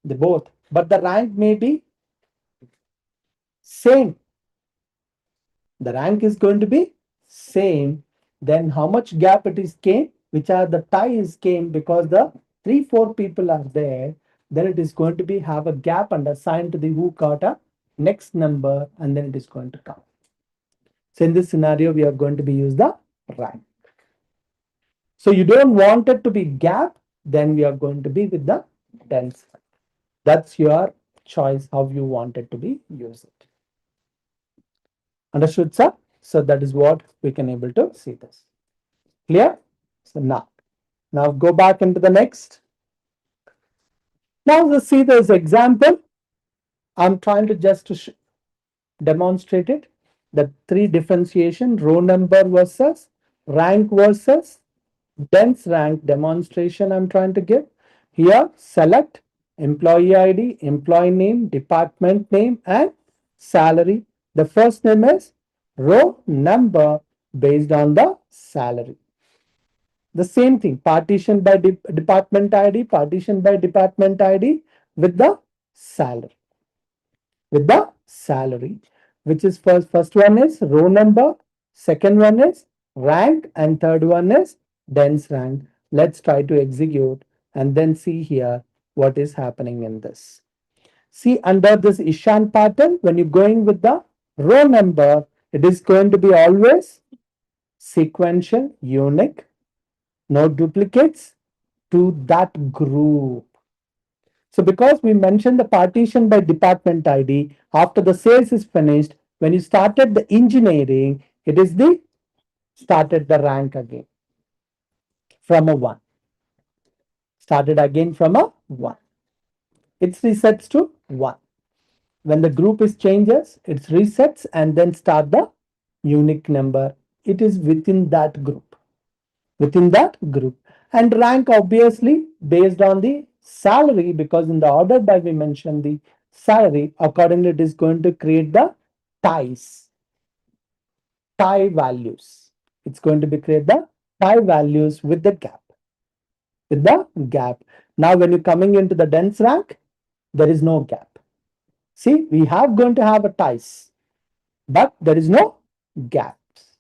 They both, but the rank may be same. The rank is going to be same. Then how much gap it is came, which are the ties came because the 3-4 people are there. Then it is going to be have a gap and assigned to the who got a next number, and then it is going to come. So in this scenario, we are going to be use the rank. So you don't want it to be gap, then we are going to be with the dense. That's your choice how you want it to be used. Understood, sir? So that is what we can able to see this. Clear? So now go back into the next. Now let's see this example. I'm trying to just to demonstrate it. The 3 differentiation, row number versus rank versus dense rank demonstration I'm trying to give. Here select employee ID, employee name, department name, and salary. The first name is row number based on the salary. The same thing, partition by department ID, partition by department ID with the salary. With the salary, which is first one is row number, second one is rank, and third one is dense rank. Let's try to execute and then see here what is happening in this. See, under this Ishan pattern, when you're going with the row number, it is going to be always sequential, unique, no duplicates to that group. So because we mentioned the partition by department ID, after the sales is finished, when you started the engineering, it is the started the rank again from a 1. Started again from a 1. It resets to 1. When the group is changes, it resets and then start the unique number. It is within that group. Within that group. And rank obviously based on the salary, because in the order by we mentioned the salary, accordingly it is going to create the ties, tie values. It's going to be create the tie values with the gap. With the gap. Now when you're coming into the dense rank, there is no gap. See, we have going to have a ties, but there is no gaps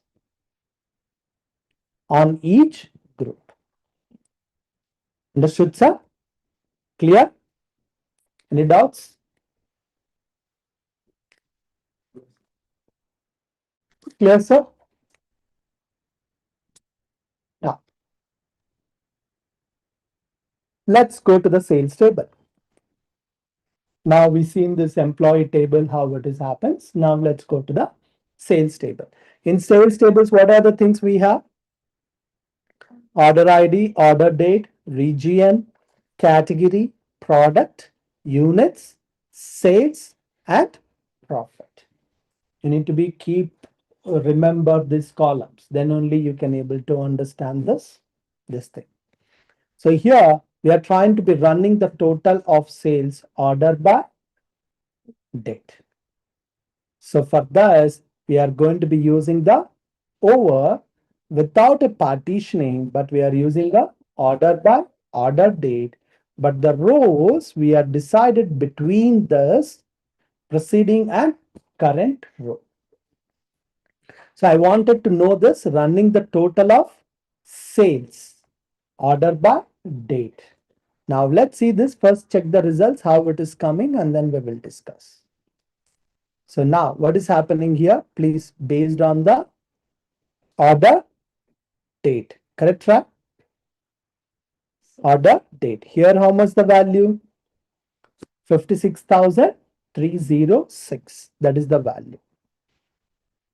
on each group. Understood, sir? Clear? Any doubts? Clear, sir? Now, let's go to the sales table. Now we see in this employee table how it is happens. Now let's go to the sales table. In sales tables, what are the things we have? Order ID, order date, region, category, product, units, sales, and profit. You need to be keep remember these columns. Then only you can able to understand this thing. So here we are trying to be running the total of sales order by date. So for this, we are going to be using the over without a partitioning, but we are using a order by order date. But the rows we are decided between this preceding and current row. So I wanted to know this running the total of sales order by date. Now let's see this first, check the results, how it is coming, and then we will discuss. So now what is happening here? Please, based on the order date, correct, right? Order date. Here, how much the value? 56,306. That is the value.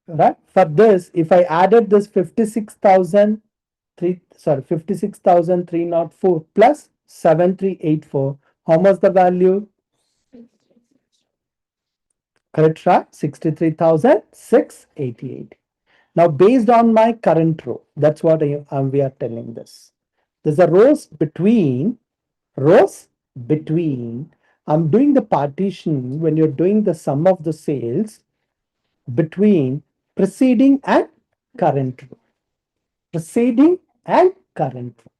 Right? For this, if I added this 56,304 plus 7384, how much the value? Correct, right? 63,688. Now, based on my current row, that's what we are telling this. There's a rows between. I'm doing the partition when you're doing the sum of the sales between preceding and current row. Preceding and current row.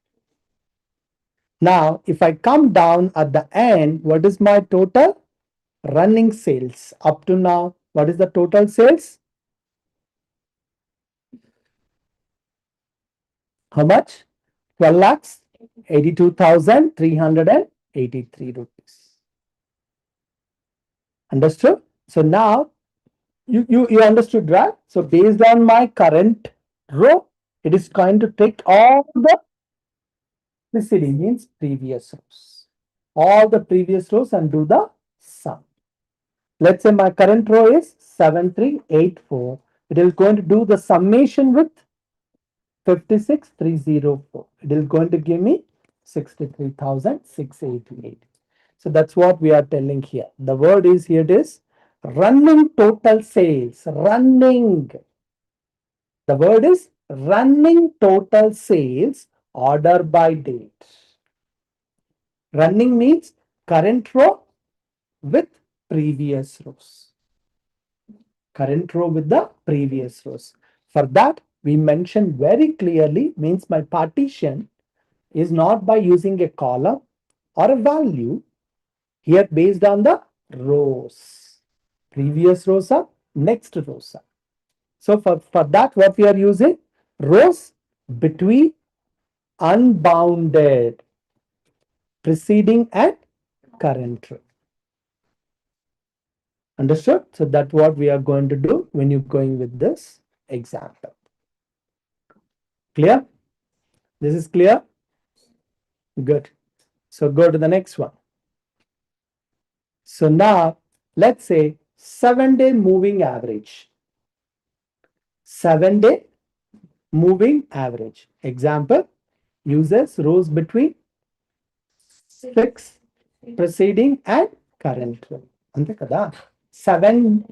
Now, if I come down at the end, what is my total? Running sales. Up to now, what is the total sales? How much? 12 lakhs, 82,383 rupees. Understood? So now you understood, right? So based on my current row, it is going to take all the preceding means previous rows. All the previous rows and do the sum. Let's say my current row is 7384. It is going to do the summation with 56,304. It is going to give me 63,688. So that's what we are telling here. The word is here, it is running total sales. Running. The word is running total sales order by date. Running means current row with previous rows. Current row with the previous rows. For that, we mentioned very clearly, means my partition is not by using a column or a value. Here based on the rows. Previous rows are, next rows are. So for that, what we are using? Rows between unbounded preceding and current row. Understood? So that's what we are going to do when you're going with this example. Clear? This is clear? Good. So go to the next one. So now let's say 7-day moving average. 7-day moving average. Example, uses rows between 6 preceding and current row. Ante kada? 7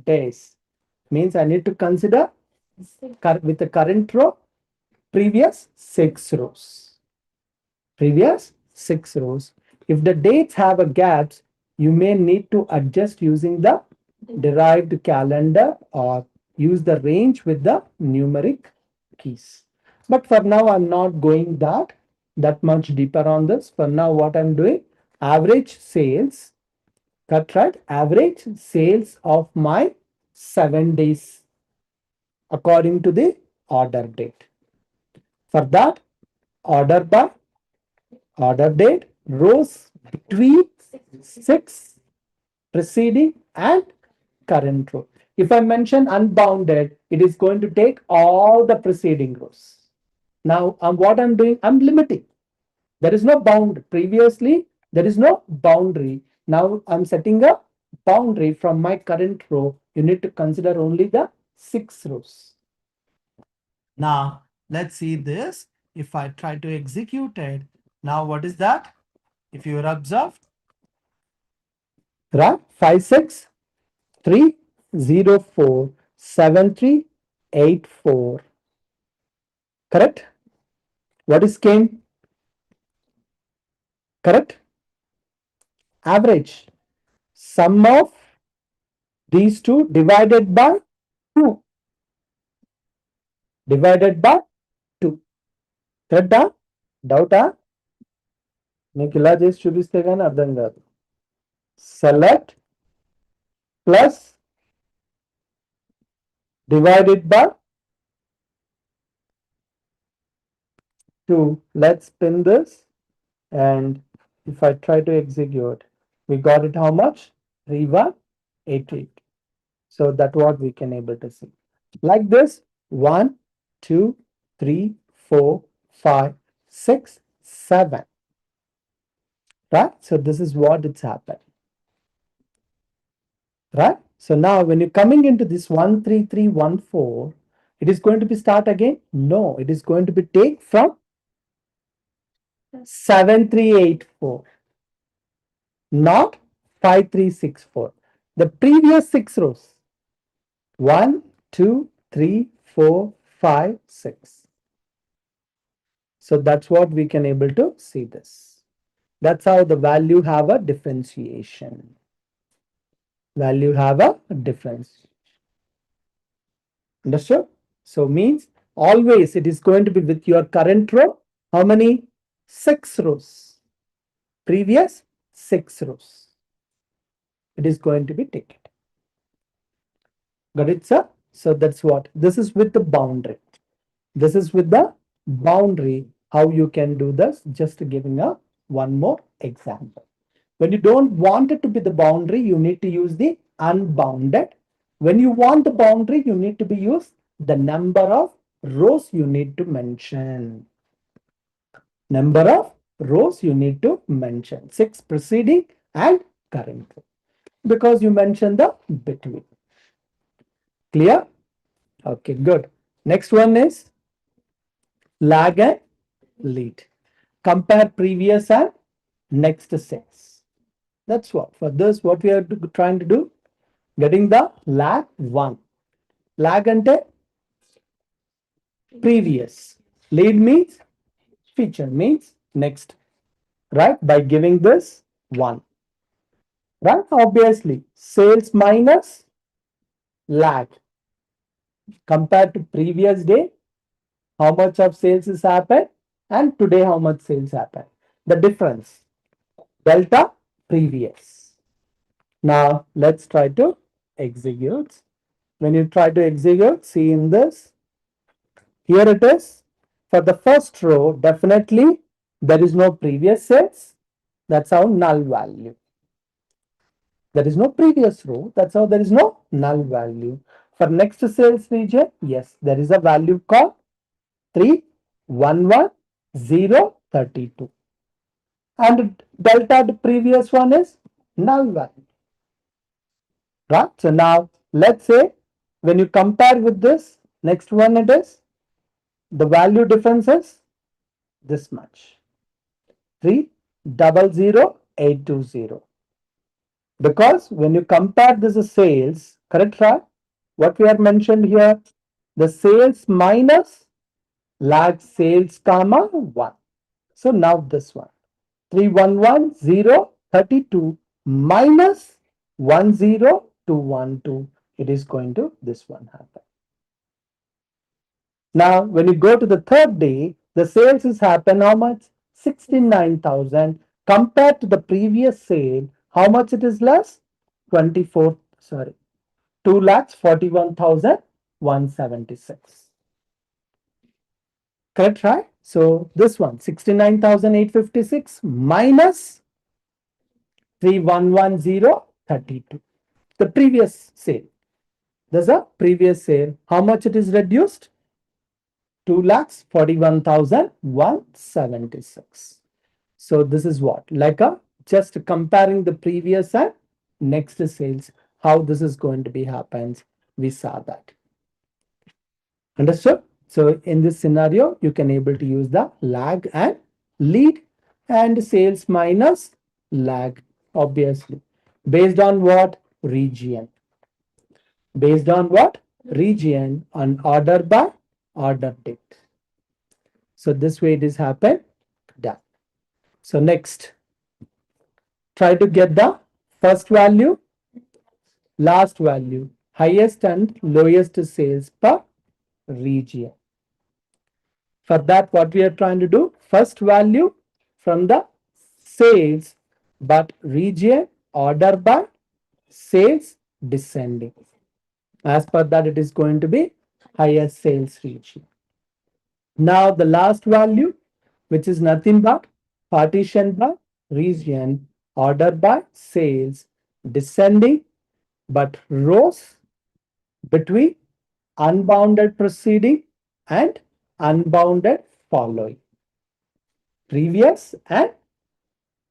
days means I need to consider with the current row previous 6 rows. Previous 6 rows. If the dates have a gaps, you may need to adjust using the derived calendar or use the range with the numeric keys. But for now, I'm not going that much deeper on this. For now, what I'm doing, average sales, cut right, average sales of my 7 days according to the order date. For that, order by order date, rows between 6 preceding and current row. If I mention unbounded, it is going to take all the preceding rows. Now, what I'm doing, I'm limiting. There is no bound. Previously, there is no boundary. Now I'm setting a boundary from my current row. You need to consider only the 6 rows. Now let's see this. If I try to execute it, now what is that? If you observe, right? 563047384. Correct? What is came? Correct? Average. Sum of these two divided by 2. Divided by 2. కరెక్టా డౌటా మీకు ఇలా చేసి చూపిస్తే కానీ అర్థం కాదు select plus divided by 2. Let's spin this, and if I try to execute, we got it how much? 3188. So that's what we can able to see. Like this, 1, 2, 3, 4, 5, 6, 7. Right? So this is what it's happened. Right? So now when you're coming into this 13314, it is going to be start again? No, it is going to be take from 7384, not 5364. The previous 6 rows, 1, 2, 3, 4, 5, 6. So that's what we can able to see this. That's how the value have a differentiation. Value have a difference. Understood? So means always it is going to be with your current row. How many? 6 rows. Previous 6 rows. It is going to be taken. Got it, sir? So that's what. This is with the boundary. This is with the boundary. How you can do this? Just giving a one more example. When you don't want it to be the boundary, you need to use the unbounded. When you want the boundary, you need to be use the number of rows you need to mention. Number of rows you need to mention. 6 preceding and current. Because you mentioned the between. Clear? Okay, good. Next one is lag and lead. Compare previous and next sales. That's what. For this, what we are trying to do, getting the lag 1. Lag ante previous. Lead means feature means next. Right? By giving this 1. Right? Obviously, sales minus lag. Compared to previous day, how much of sales is happened, and today how much sales happened. The difference. Delta previous. Now let's try to execute. When you try to execute, see in this. Here it is. For the first row, definitely there is no previous sales. That's our null value. There is no previous row. That's how there is no null value. For next sales region, yes, there is a value called 311032. And delta the previous one is null value. Right? So now let's say when you compare with this, next one it is the value difference is this much. 300820. Because when you compare this sales, correct, right? What we have mentioned here, the sales minus lag sales comma 1. So now this one, 311032 minus 10212. It is going to this one happen. Now, when you go to the third day, the sales is happen how much? 69,000 compared to the previous sale. How much it is less? 2,41,176. Correct, right? So this one, 69,856 minus 311032. The previous sale. There's a previous sale. How much it is reduced? 2,41,176. So this is what? Like a just comparing the previous and next sales, how this is going to be happens. We saw that. Understood? So in this scenario, you can able to use the lag and lead and sales minus lag, obviously. Based on what? Region. Based on what? Region on order by order date. So this way it is happened. Done. So next, try to get the first value, last value, highest and lowest sales per region. For that, what we are trying to do, first value from the sales, but region order by sales descending. As per that, it is going to be highest sales region. Now the last value, which is nothing but partition by region, order by sales, descending, but rows between unbounded preceding and unbounded following. Previous and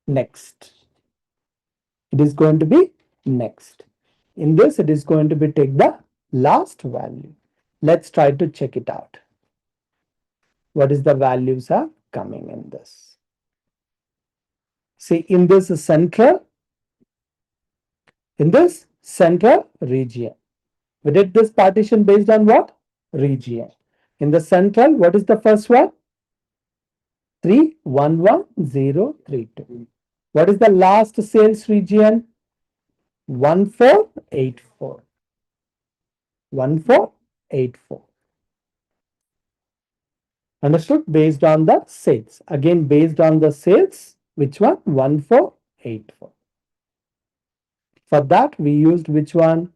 next. It is going to be next. In this, it is going to be take the last value. Let's try to check it out. What is the values are coming in this? See, in this central region. We did this partition based on what? Region. In the central, what is the first one? 311032. What is the last sales region? 1484. 1484. Understood? Based on the sales. Again, based on the sales, which one? 1484. For that, we used which one?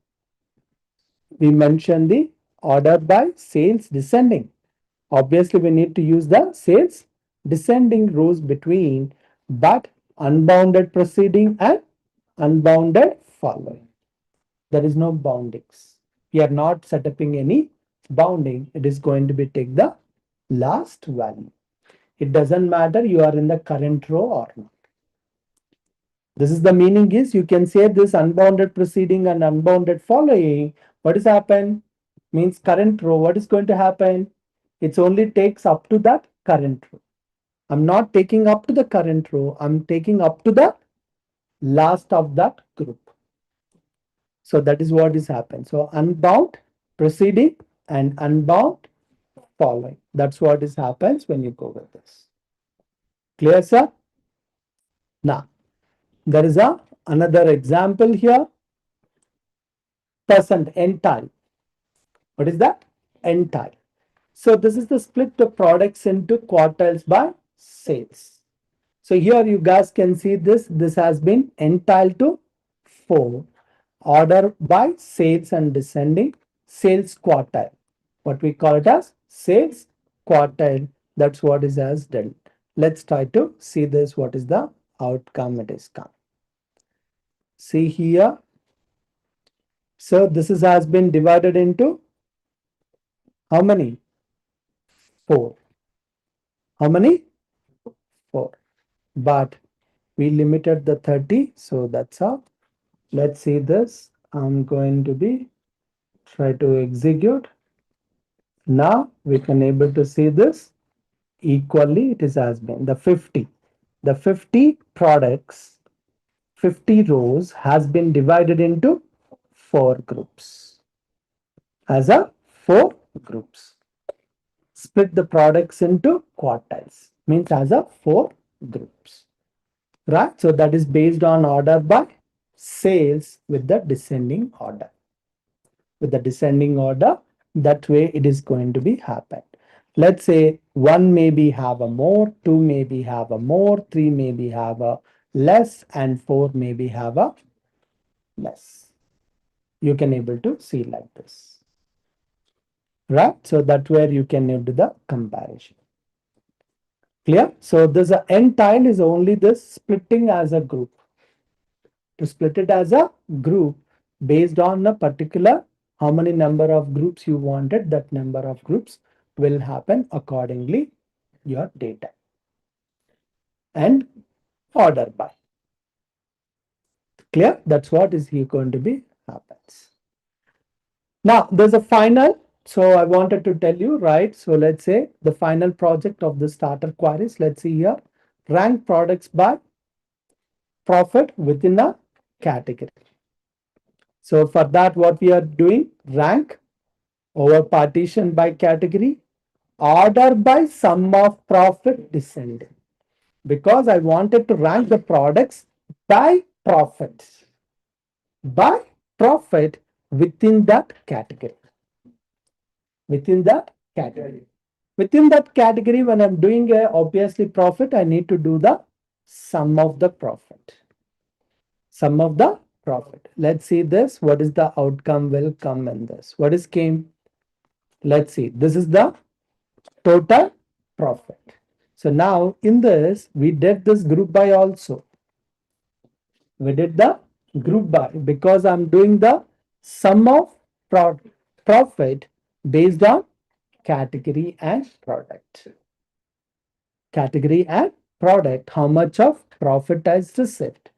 We mentioned the order by sales descending. Obviously, we need to use the sales descending rows between, but unbounded preceding and unbounded following. There is no boundings. We are not setting any bounding. It is going to be take the last value. It doesn't matter you are in the current row or not. This is the meaning is you can say this unbounded preceding and unbounded following. What is happen? Means current row. What is going to happen? It only takes up to that current row. I'm not taking up to the current row. I'm taking up to the last of that group. So that is what is happened. So unbound preceding and unbound following. That's what is happens when you go with this. Clear, sir? Now, there is another example here. Percent entile. What is that? Entile. So this is the split the products into quartiles by sales. So here you guys can see this. This has been entile to 4. Order by sales and descending sales quartile. What we call it as sales quartile. That's what is as done. Let's try to see this. What is the outcome it is come. See here. So this has been divided into how many? 4. How many? 4. But we limited the 30. So that's how. Let's see this. I'm going to be try to execute. Now we can able to see this equally. It is has been the 50. The 50 products, 50 rows has been divided into 4 groups. As a 4 groups. Split the products into quartiles. Means as a 4 groups. Right? So that is based on order by sales with the descending order. With the descending order, that way it is going to be happen. Let's say 1 maybe have a more, 2 maybe have a more, 3 maybe have a less, and 4 maybe have a less. You can able to see like this. Right? So that where you can do the comparison. Clear? So this entile is only this splitting as a group. To split it as a group based on a particular how many number of groups you wanted, that number of groups will happen accordingly your data and order by. Clear? That's what is here going to be happens. Now there's a final. So I wanted to tell you, right? So let's say the final project of the starter queries. Let's see here. Rank products by profit within a category. So for that, what we are doing, rank over partition by category, order by sum of profit descending. Because I wanted to rank the products by profits, by profit within that category. Within that category. Within that category, when I'm doing a obviously profit, I need to do the sum of the profit. Sum of the profit. Let's see this. What is the outcome will come in this? What is came? Let's see. This is the total profit. So now in this, we did this group by also. We did the group by because I'm doing the sum of profit based on category and product. Category and product, how much of profit I received.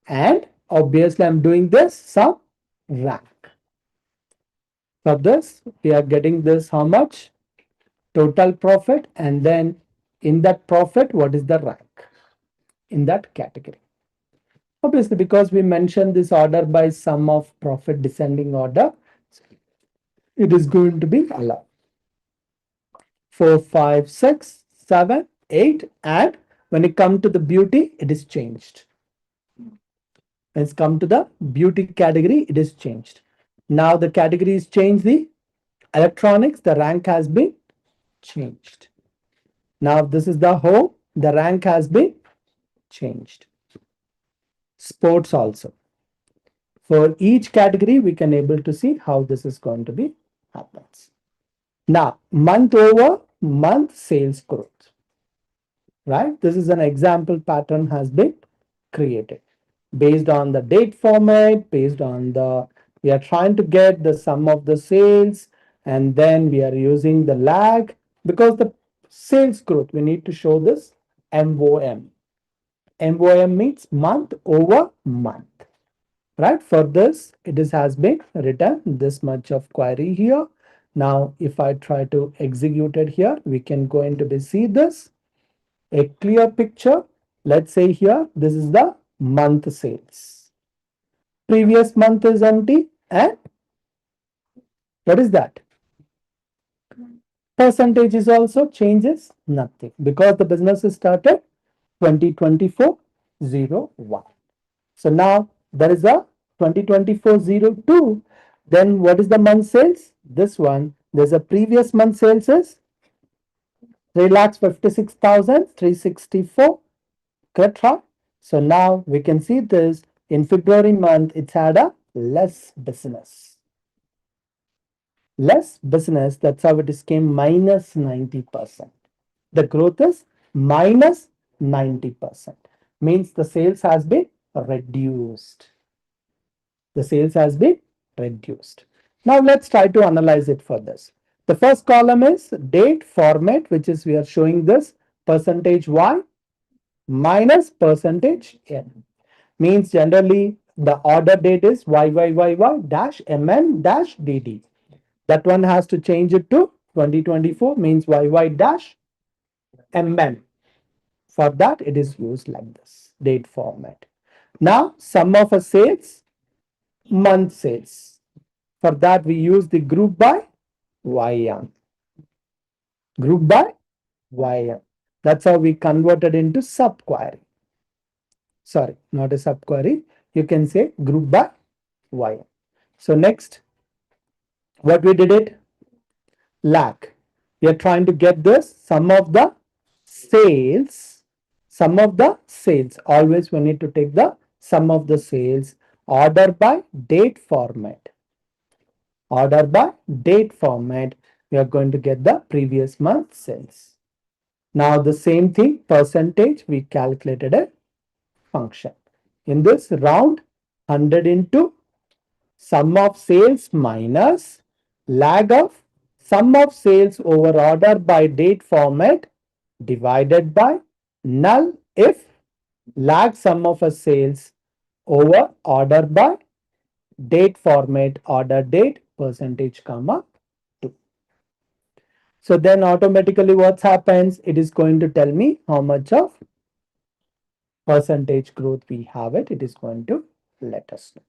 And obviously I'm doing this sum rank. For this, we are getting this how much? Total profit, and then in that profit, what is the rank in that category? Obviously, because we mentioned this order by sum of profit descending order, it is going to be allowed. 4, 5, 6, 7, 8, and when it comes to the beauty, it is changed. When it's come to the beauty category, it is changed. Now the category is changed. The electronics, the rank has been changed. Now this is the home, the rank has been changed. Sports also. For each category, we can able to see how this is going to be happens. Now, month over month sales growth, right? This is an example pattern has been created based on the date format, based on the, we are trying to get the sum of the sales, and then we are using the lag because the sales growth, we need to show this MOM. MOM means month over month. Right, for this it is has been written this much of query here. Now if I try to execute it here, we can go into the see this a clear picture. Let's say here this is the month sales, previous month is empty, and what is that percentage is also changes nothing because the business is started 2024-01. So now there is a 2024-02. Then what is the month sales? This one, there's a previous month sales is 3,56,364. Correct, right? So now we can see this in February month, it's had a less business. Less business, that's how it is came minus 90%. The growth is minus 90%. Means the sales has been reduced. The sales has been reduced. Now let's try to analyze it for this. The first column is date format, which is we are showing this percentage Y minus percentage N. Means generally the order date is YYYY dash MN dash DD. That one has to change it to 2024 means YY dash MN. For that it is used like this date format. Now sum of a sales, month sales. For that, we use the group by YM. Group by YM. That's how we converted into subquery. Sorry, not a subquery. You can say group by YM. So next, what we did it? Lag. We are trying to get this sum of the sales. Sum of the sales. Always we need to take the sum of the sales. Order by date format. Order by date format, we are going to get the previous month sales. Now the same thing, percentage, we calculated a function. In this round, 100 into sum of sales minus lag of sum of sales over order by date format divided by null if lag sum of a sales over order by date format, order date, percentage comma 2. So then automatically what happens? It is going to tell me how much of percentage growth we have it. It is going to let us know.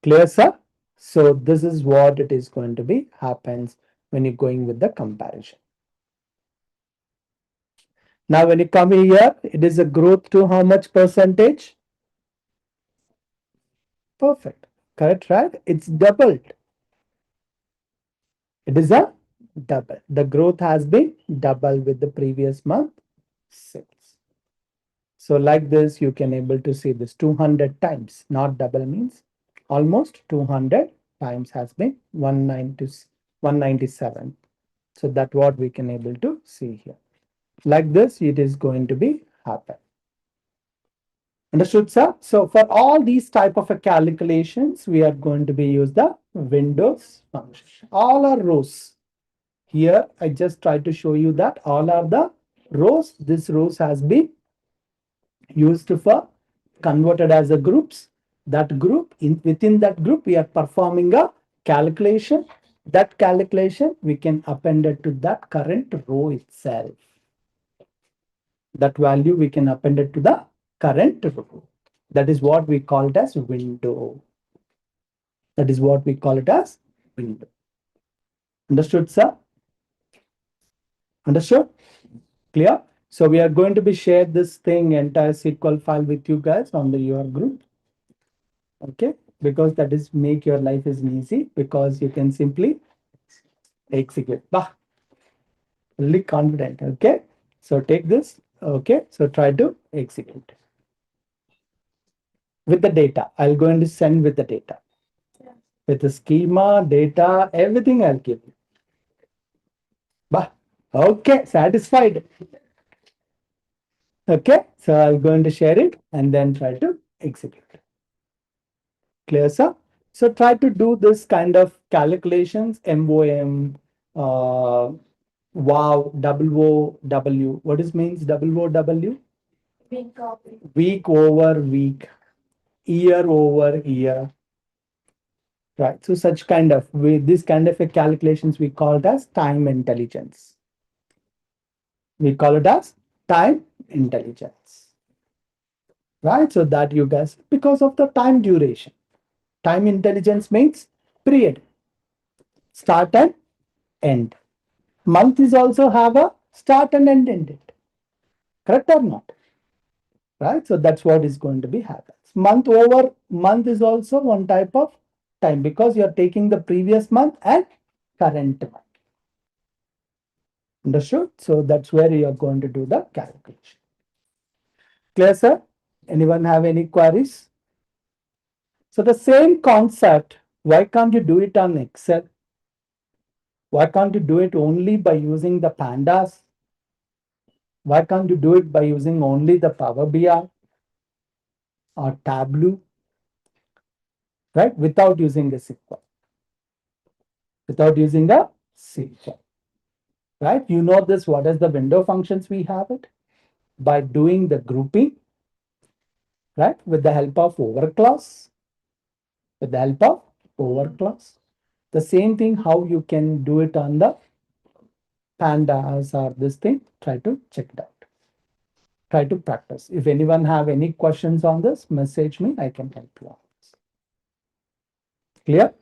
Clear, sir? So this is what it is going to be happens when you're going with the comparison. Now when you come here, it is a growth to how much percentage? Perfect. Correct, right? It's doubled. It is a double. The growth has been double with the previous month sales. So like this, you can able to see this 200 times, not double means almost 200 times has been 197. So that's what we can able to see here. Like this, it is going to be happen. Understood, sir? So for all these type of calculations, we are going to be use the Windows function. All are rows. Here, I just try to show you that all are the rows. This rows has been used for converted as a groups. That group, within that group, we are performing a calculation. That calculation, we can append it to that current row itself. That value, we can append it to the current row. That is what we call it as window. That is what we call it as window. Understood, sir? Understood? Clear? So we are going to be share this thing entire SQL file with you guys on the your group. Okay, because that is make your life is easy because you can simply execute. Bah, fully confident. Okay, so take this. Okay, so try to execute with the data. I'll go and send with the data. With the schema, data, everything I'll give you. Bah, okay, satisfied. Okay, so I'm going to share it and then try to execute. Clear, sir? So try to do this kind of calculations, MOM, wow, WOW. What is means WOW? Week over week, year over year. Right. So such kind of with this kind of a calculations we call it as time intelligence. We call it as time intelligence. Right. So that you guys because of the time duration. Time intelligence means period, start and end. Month is also have a start and end in it. Correct or not? Right. So that's what is going to be happens. Month over month is also one type of time because you are taking the previous month and current month. Understood? So that's where you are going to do the calculation. Clear, sir? Anyone have any queries? So the same concept, why can't you do it on Excel? Why can't you do it only by using the pandas? Why can't you do it by using only the Power BI or Tableau, right? Without using the SQL. Without using the SQL, right? You know this, what is the window functions we have it? By doing the grouping, right? With the help of overclass. With the help of overclass. The same thing, how you can do it on the pandas or this thing, try to check it out. Try to practice. If anyone have any questions on this, message me, I can help you out. Clear?